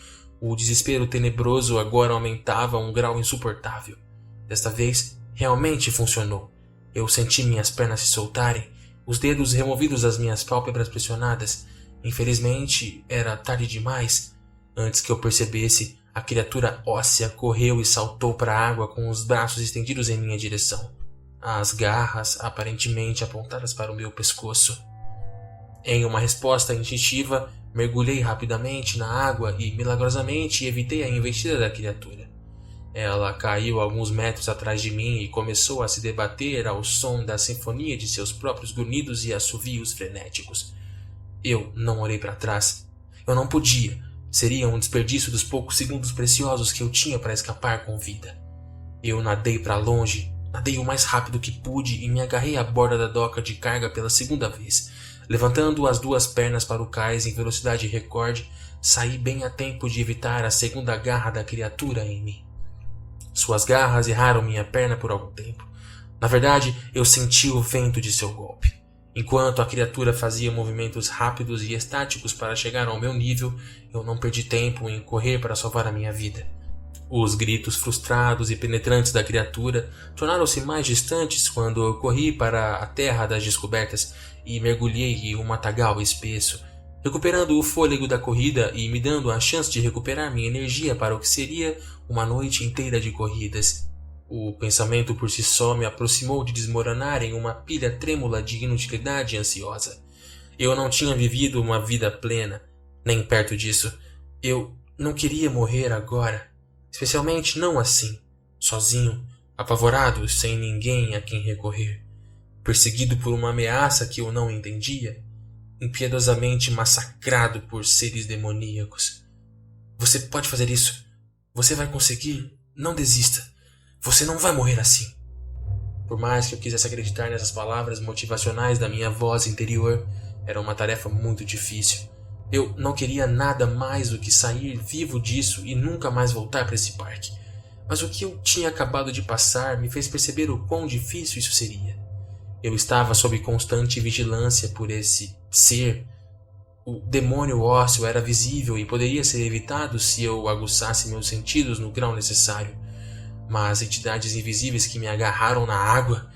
O desespero tenebroso agora aumentava a um grau insuportável. Desta vez, realmente funcionou. Eu senti minhas pernas se soltarem, os dedos removidos das minhas pálpebras pressionadas. Infelizmente, era tarde demais. Antes que eu percebesse, a criatura óssea correu e saltou para a água com os braços estendidos em minha direção. As garras aparentemente apontadas para o meu pescoço. Em uma resposta instintiva, mergulhei rapidamente na água e, milagrosamente, evitei a investida da criatura. Ela caiu alguns metros atrás de mim e começou a se debater ao som da sinfonia de seus próprios grunhidos e assovios frenéticos. Eu não olhei para trás. Eu não podia. Seria um desperdício dos poucos segundos preciosos que eu tinha para escapar com vida. Eu nadei para longe, nadei o mais rápido que pude e me agarrei à borda da doca de carga pela segunda vez. Levantando as 2 pernas para o cais em velocidade recorde, saí bem a tempo de evitar a segunda garra da criatura em mim. Suas garras erraram minha perna por algum tempo. Na verdade, eu senti o vento de seu golpe. Enquanto a criatura fazia movimentos rápidos e estáticos para chegar ao meu nível, eu não perdi tempo em correr para salvar a minha vida. Os gritos frustrados e penetrantes da criatura tornaram-se mais distantes quando eu corri para a terra das descobertas e mergulhei em um matagal espesso, recuperando o fôlego da corrida e me dando a chance de recuperar minha energia para o que seria uma noite inteira de corridas. O pensamento por si só me aproximou de desmoronar em uma pilha trêmula de inutilidade ansiosa. Eu não tinha vivido uma vida plena, nem perto disso. Eu não queria morrer agora, especialmente não assim, sozinho, apavorado, sem ninguém a quem recorrer, perseguido por uma ameaça que eu não entendia, impiedosamente massacrado por seres demoníacos. Você pode fazer isso. Você vai conseguir. Não desista. Você não vai morrer assim. Por mais que eu quisesse acreditar nessas palavras motivacionais da minha voz interior, era uma tarefa muito difícil. Eu não queria nada mais do que sair vivo disso e nunca mais voltar para esse parque. Mas o que eu tinha acabado de passar me fez perceber o quão difícil isso seria. Eu estava sob constante vigilância por esse ser. O demônio ósseo era visível e poderia ser evitado se eu aguçasse meus sentidos no grau necessário. Mas entidades invisíveis que me agarraram na água,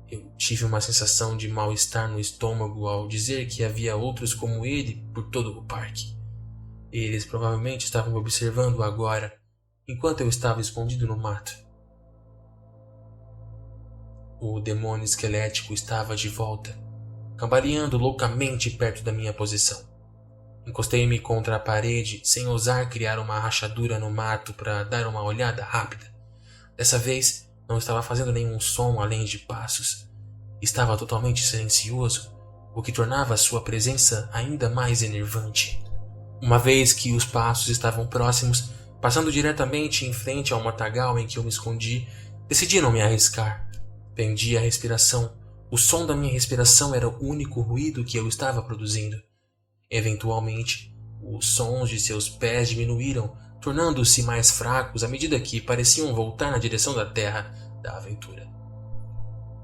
eu tive uma sensação de mal-estar no estômago ao dizer que havia outros como ele por todo o parque. Eles provavelmente estavam me observando agora, enquanto eu estava escondido no mato. O demônio esquelético estava de volta, cambaleando loucamente perto da minha posição. Encostei-me contra a parede, sem ousar criar uma rachadura no mato para dar uma olhada rápida. Dessa vez, não estava fazendo nenhum som além de passos. Estava totalmente silencioso, o que tornava sua presença ainda mais enervante. Uma vez que os passos estavam próximos, passando diretamente em frente ao matagal em que eu me escondi, decidi não me arriscar. Prendi a respiração. O som da minha respiração era o único ruído que eu estava produzindo. Eventualmente, os sons de seus pés diminuíram, tornando-se mais fracos à medida que pareciam voltar na direção da terra da aventura.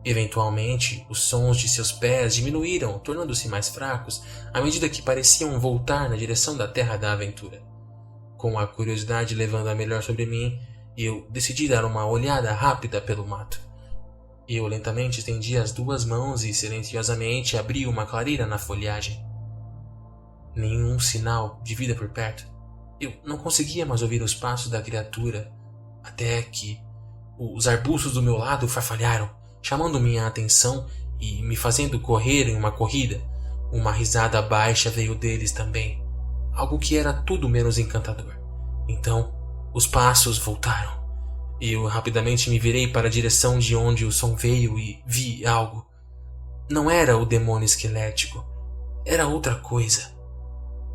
Eventualmente, os sons de seus pés diminuíram, tornando-se mais fracos à medida que pareciam voltar na direção da terra da aventura. Com a curiosidade levando a melhor sobre mim, eu decidi dar uma olhada rápida pelo mato. Eu lentamente estendi as 2 mãos e silenciosamente abri uma clareira na folhagem. Nenhum sinal de vida por perto. Eu não conseguia mais ouvir os passos da criatura, até que os arbustos do meu lado farfalharam, chamando minha atenção e me fazendo correr em uma corrida. Uma risada baixa veio deles também, algo que era tudo menos encantador. Então, os passos voltaram. Eu rapidamente me virei para a direção de onde o som veio e vi algo. Não era o demônio esquelético, era outra coisa.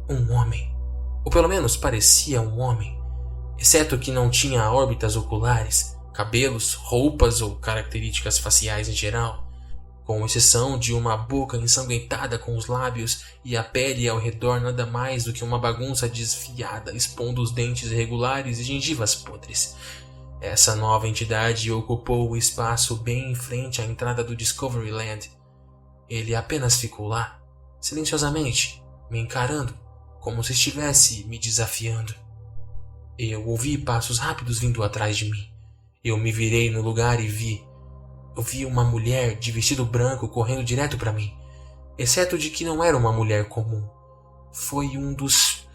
Um homem, ou pelo menos parecia um homem, exceto que não tinha órbitas oculares, cabelos, roupas ou características faciais em geral, com exceção de uma boca ensanguentada com os lábios e a pele ao redor nada mais do que uma bagunça desfiada, expondo os dentes irregulares e gengivas podres. Essa nova entidade ocupou o espaço bem em frente à entrada do Discovery Land. Ele apenas ficou lá, silenciosamente, me encarando, como se estivesse me desafiando. Eu ouvi passos rápidos vindo atrás de mim. Eu me virei no lugar e vi uma mulher de vestido branco correndo direto para mim, exceto de que não era uma mulher comum. Foi um dos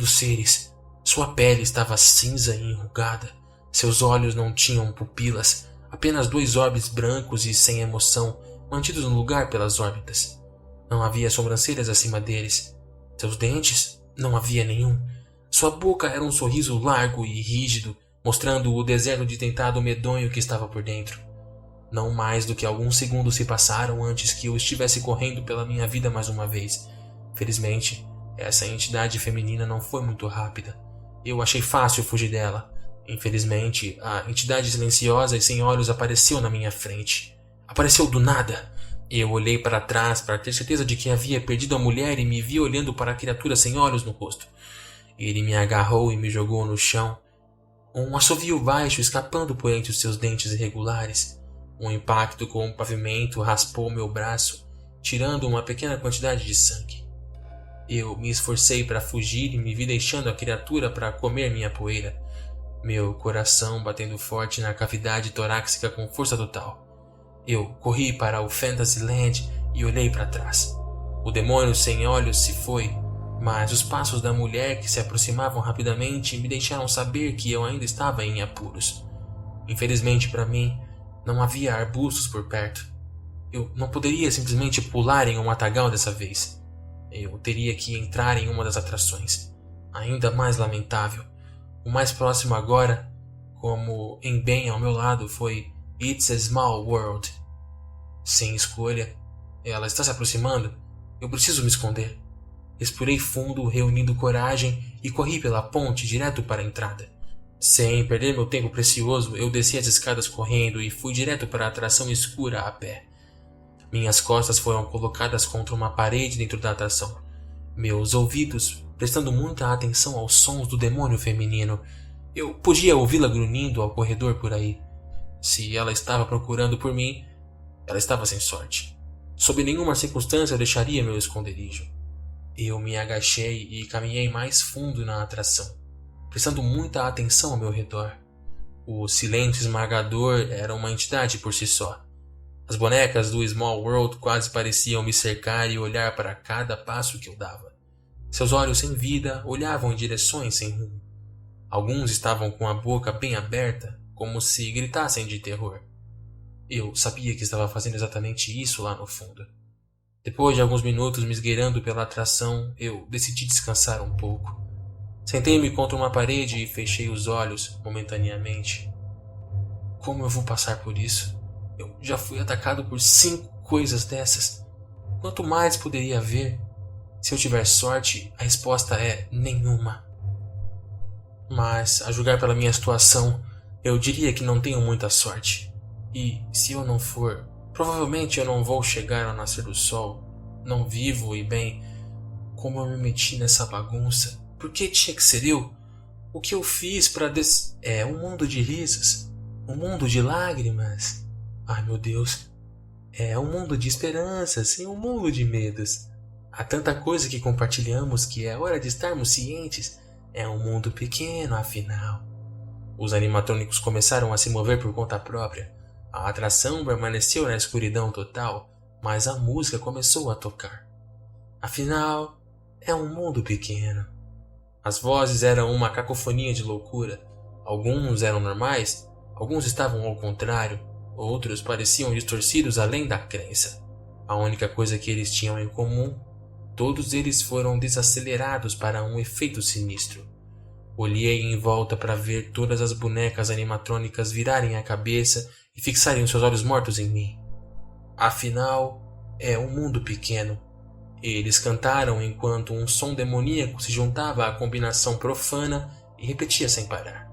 seres. Sua pele estava cinza e enrugada. Seus olhos não tinham pupilas, apenas 2 órbits brancos e sem emoção, mantidos no lugar pelas órbitas. Não havia sobrancelhas acima deles. Seus dentes, não havia nenhum. Sua boca era um sorriso largo e rígido, mostrando o deserto de tentado medonho que estava por dentro. Não mais do que alguns segundos se passaram antes que eu estivesse correndo pela minha vida mais uma vez. Felizmente, essa entidade feminina não foi muito rápida. Eu achei fácil fugir dela. Infelizmente, a entidade silenciosa e sem olhos apareceu na minha frente. Apareceu do nada. Eu olhei para trás para ter certeza de que havia perdido a mulher e me vi olhando para a criatura sem olhos no rosto. Ele me agarrou e me jogou no chão. Um assovio baixo escapando por entre os seus dentes irregulares. Um impacto com o pavimento raspou meu braço, tirando uma pequena quantidade de sangue. Eu me esforcei para fugir e me vi deixando a criatura para comer minha poeira, meu coração batendo forte na cavidade torácica com força total. Eu corri para o Fantasyland e olhei para trás. O demônio sem olhos se foi, mas os passos da mulher que se aproximavam rapidamente me deixaram saber que eu ainda estava em apuros. Infelizmente para mim, não havia arbustos por perto. Eu não poderia simplesmente pular em um matagal dessa vez. Eu teria que entrar em uma das atrações. Ainda mais lamentável. O mais próximo agora, como em bem ao meu lado, foi It's a Small World. Sem escolha, ela está se aproximando. Eu preciso me esconder. Respirei fundo, reunindo coragem e corri pela ponte direto para a entrada. Sem perder meu tempo precioso, eu desci as escadas correndo e fui direto para a atração escura a pé. Minhas costas foram colocadas contra uma parede dentro da atração. Meus ouvidos prestando muita atenção aos sons do demônio feminino. Eu podia ouvi-la grunhindo ao corredor por aí. Se ela estava procurando por mim, ela estava sem sorte. Sob nenhuma circunstância eu deixaria meu esconderijo. Eu me agachei e caminhei mais fundo na atração, prestando muita atenção ao meu redor. O silêncio esmagador era uma entidade por si só. As bonecas do Small World quase pareciam me cercar e olhar para cada passo que eu dava. Seus olhos sem vida olhavam em direções sem rumo. Alguns estavam com a boca bem aberta, como se gritassem de terror. Eu sabia que estava fazendo exatamente isso lá no fundo. Depois de alguns minutos me esgueirando pela atração, eu decidi descansar um pouco. Sentei-me contra uma parede e fechei os olhos momentaneamente. Como eu vou passar por isso? Eu já fui atacado por 5 coisas dessas. Quanto mais poderia haver? Se eu tiver sorte, a resposta é nenhuma. Mas, a julgar pela minha situação, eu diria que não tenho muita sorte. E, se eu não for, provavelmente eu não vou chegar ao nascer do sol, não vivo e bem. Como eu me meti nessa bagunça? Por que tinha que ser eu? O que eu fiz para É um mundo de risos, um mundo de lágrimas. Ai meu Deus, é um mundo de esperanças e um mundo de medos. Há tanta coisa que compartilhamos que é hora de estarmos cientes. É um mundo pequeno, afinal. Os animatrônicos começaram a se mover por conta própria. A atração permaneceu na escuridão total, mas a música começou a tocar. Afinal, é um mundo pequeno. As vozes eram uma cacofonia de loucura. Alguns eram normais, alguns estavam ao contrário, outros pareciam distorcidos além da crença. A única coisa que eles tinham em comum Todos eles foram desacelerados para um efeito sinistro. Olhei em volta para ver todas as bonecas animatrônicas virarem a cabeça e fixarem os seus olhos mortos em mim. Afinal, é um mundo pequeno. Eles cantaram enquanto um som demoníaco se juntava à combinação profana e repetia sem parar.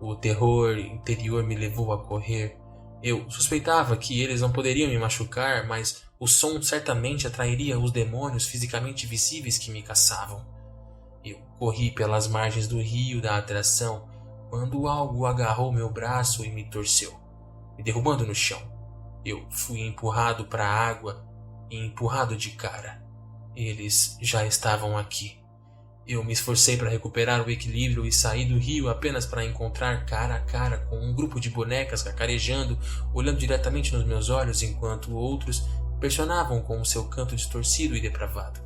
O terror interior me levou a correr. Eu suspeitava que eles não poderiam me machucar, mas o som certamente atrairia os demônios fisicamente visíveis que me caçavam. Eu corri pelas margens do rio da atração quando algo agarrou meu braço e me torceu, me derrubando no chão. Eu fui empurrado para a água e empurrado de cara. Eles já estavam aqui. Eu me esforcei para recuperar o equilíbrio e saí do rio apenas para encontrar cara a cara com um grupo de bonecas cacarejando, olhando diretamente nos meus olhos enquanto outros pressionavam com o seu canto distorcido e depravado.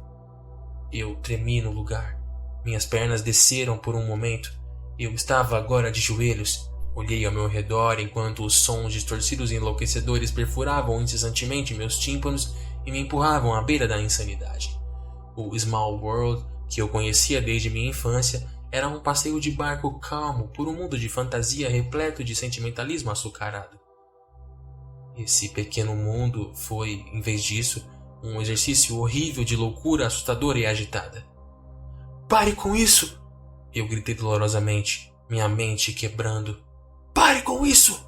Eu tremi no lugar. Minhas pernas desceram por um momento. Eu estava agora de joelhos. Olhei ao meu redor enquanto os sons distorcidos e enlouquecedores perfuravam incessantemente meus tímpanos e me empurravam à beira da insanidade. O Small World, que eu conhecia desde minha infância, era um passeio de barco calmo por um mundo de fantasia repleto de sentimentalismo açucarado. Esse pequeno mundo foi, em vez disso, um exercício horrível de loucura assustadora e agitada. "Pare com isso!" Eu gritei dolorosamente, minha mente quebrando. "Pare com isso!"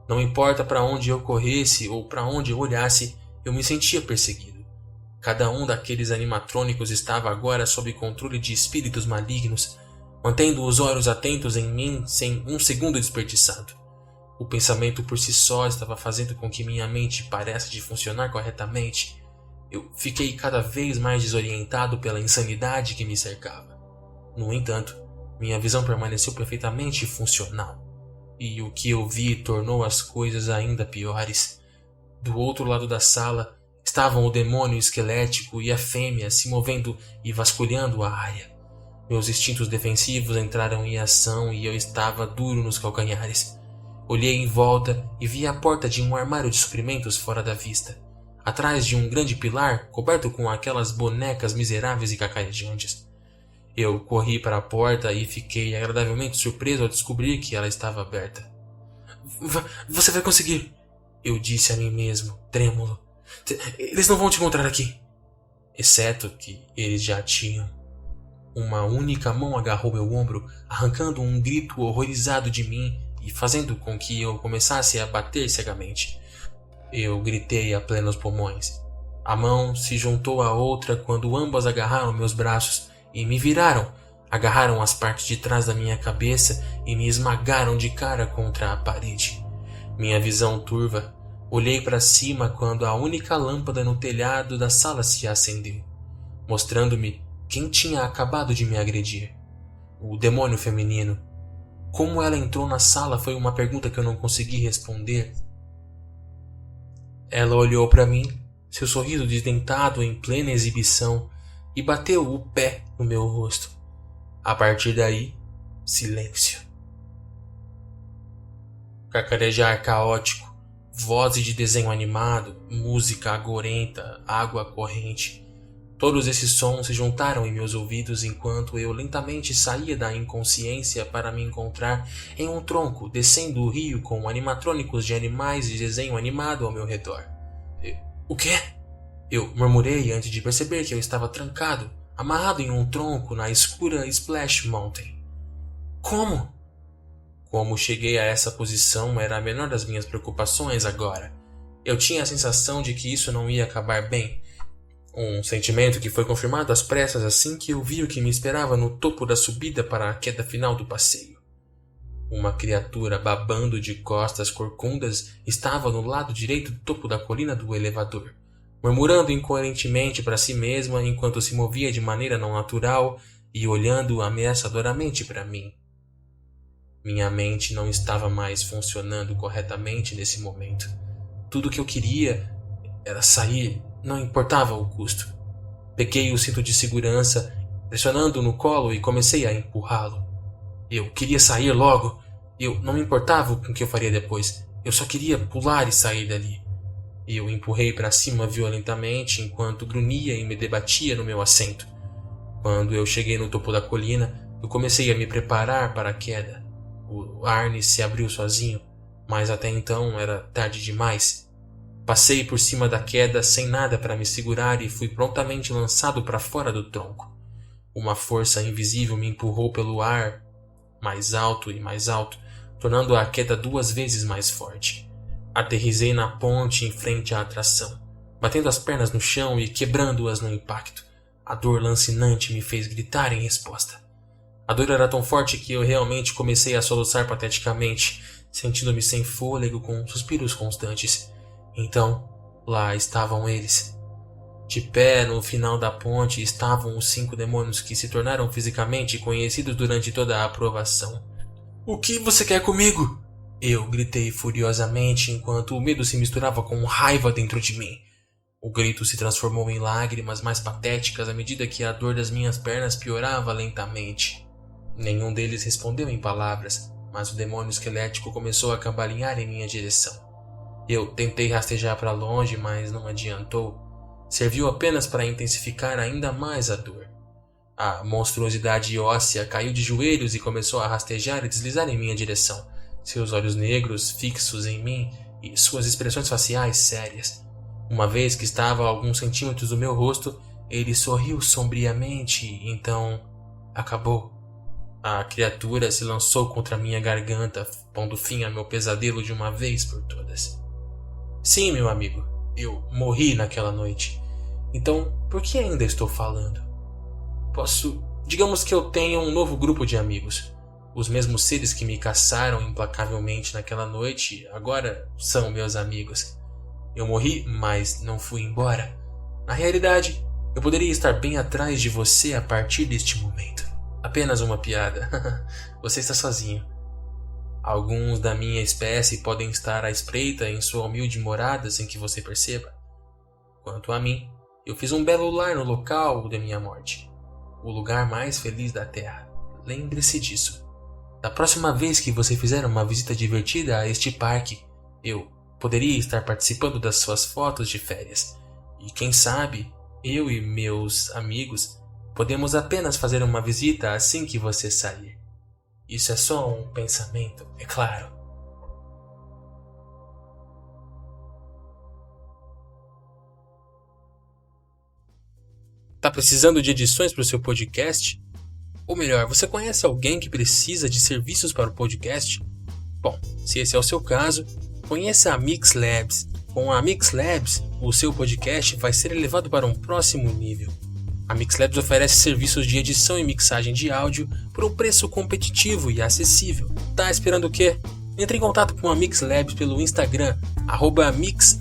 Não importa para onde eu corresse ou para onde eu olhasse, eu me sentia perseguido. Cada um daqueles animatrônicos estava agora sob controle de espíritos malignos, mantendo os olhos atentos em mim sem um segundo desperdiçado. O pensamento por si só estava fazendo com que minha mente parasse de funcionar corretamente. Eu fiquei cada vez mais desorientado pela insanidade que me cercava. No entanto, minha visão permaneceu perfeitamente funcional, e o que eu vi tornou as coisas ainda piores. Do outro lado da sala estavam o demônio esquelético e a fêmea se movendo e vasculhando a área. Meus instintos defensivos entraram em ação e eu estava duro nos calcanhares. Olhei em volta e vi a porta de um armário de suprimentos fora da vista, atrás de um grande pilar coberto com aquelas bonecas miseráveis e cacarejantes. Eu corri para a porta e fiquei agradavelmente surpreso ao descobrir que ela estava aberta. Você vai conseguir!" eu disse a mim mesmo, trêmulo. "Eles não vão te encontrar aqui." Exceto que eles já tinham. Uma única mão agarrou meu ombro, arrancando um grito horrorizado de mim e fazendo com que eu começasse a bater cegamente. Eu gritei a plenos pulmões. A mão se juntou à outra quando ambas agarraram meus braços e me viraram, agarraram as partes de trás da minha cabeça e me esmagaram de cara contra a parede. Minha visão turva. Olhei para cima quando a única lâmpada no telhado da sala se acendeu, mostrando-me quem tinha acabado de me agredir. O demônio feminino. Como ela entrou na sala foi uma pergunta que eu não consegui responder. Ela olhou para mim, seu sorriso desdentado em plena exibição, e bateu o pé no meu rosto. A partir daí, silêncio. Cacarejar caótico, vozes de desenho animado, música agorenta, água corrente. Todos esses sons se juntaram em meus ouvidos enquanto eu lentamente saía da inconsciência para me encontrar em um tronco descendo o rio com animatrônicos de animais de desenho animado ao meu redor. O quê? Eu murmurei antes de perceber que eu estava trancado, amarrado em um tronco na escura Splash Mountain. Como? Como cheguei a essa posição era a menor das minhas preocupações agora. Eu tinha a sensação de que isso não ia acabar bem. Um sentimento que foi confirmado às pressas assim que eu vi o que me esperava no topo da subida para a queda final do passeio. Uma criatura babando de costas corcundas estava no lado direito do topo da colina do elevador, murmurando incoerentemente para si mesma enquanto se movia de maneira não natural e olhando ameaçadoramente para mim. Minha mente não estava mais funcionando corretamente nesse momento. Tudo o que eu queria era sair, não importava o custo. Peguei o cinto de segurança, pressionando no colo e comecei a empurrá-lo. Eu queria sair logo. Eu não me importava com o que eu faria depois. Eu só queria pular e sair dali. Eu empurrei para cima violentamente enquanto grunhia e me debatia no meu assento. Quando eu cheguei no topo da colina, eu comecei a me preparar para a queda. O Arne se abriu sozinho, mas até então era tarde demais. Passei por cima da queda sem nada para me segurar e fui prontamente lançado para fora do tronco. Uma força invisível me empurrou pelo ar, mais alto e mais alto, tornando a queda 2 vezes mais forte. Aterrissei na ponte em frente à atração, batendo as pernas no chão e quebrando-as no impacto. A dor lancinante me fez gritar em resposta. A dor era tão forte que eu realmente comecei a soluçar pateticamente, sentindo-me sem fôlego com suspiros constantes. Então, lá estavam eles. De pé no final da ponte estavam os 5 demônios que se tornaram fisicamente conhecidos durante toda a aprovação. "O que você quer comigo?" Eu gritei furiosamente enquanto o medo se misturava com raiva dentro de mim. O grito se transformou em lágrimas mais patéticas à medida que a dor das minhas pernas piorava lentamente. Nenhum deles respondeu em palavras, mas o demônio esquelético começou a cambalear em minha direção. Eu tentei rastejar para longe, mas não adiantou. Serviu apenas para intensificar ainda mais a dor. A monstruosidade óssea caiu de joelhos e começou a rastejar e deslizar em minha direção, seus olhos negros fixos em mim e suas expressões faciais sérias. Uma vez que estava a alguns centímetros do meu rosto, ele sorriu sombriamente e então acabou. A criatura se lançou contra minha garganta, pondo fim a meu pesadelo de uma vez por todas. Sim, meu amigo, eu morri naquela noite. Então, por que ainda estou falando? Digamos que eu tenha um novo grupo de amigos. Os mesmos seres que me caçaram implacavelmente naquela noite agora são meus amigos. Eu morri, mas não fui embora. Na realidade, eu poderia estar bem atrás de você a partir deste momento. Apenas uma piada. Você está sozinho. Alguns da minha espécie podem estar à espreita em sua humilde morada sem que você perceba. Quanto a mim, eu fiz um belo lar no local da minha morte. O lugar mais feliz da Terra. Lembre-se disso. Da próxima vez que você fizer uma visita divertida a este parque, eu poderia estar participando das suas fotos de férias. E quem sabe, eu e meus amigos podemos apenas fazer uma visita assim que você sair. Isso é só um pensamento, é claro. Tá precisando de edições para o seu podcast? Ou melhor, você conhece alguém que precisa de serviços para o podcast? Bom, se esse é o seu caso, conheça a Mix Labs. Com a Mix Labs, o seu podcast vai ser elevado para um próximo nível. A Mix Labs oferece serviços de edição e mixagem de áudio por um preço competitivo e acessível. Tá esperando o quê? Entre em contato com a Mix Labs pelo Instagram, @mixl_abs.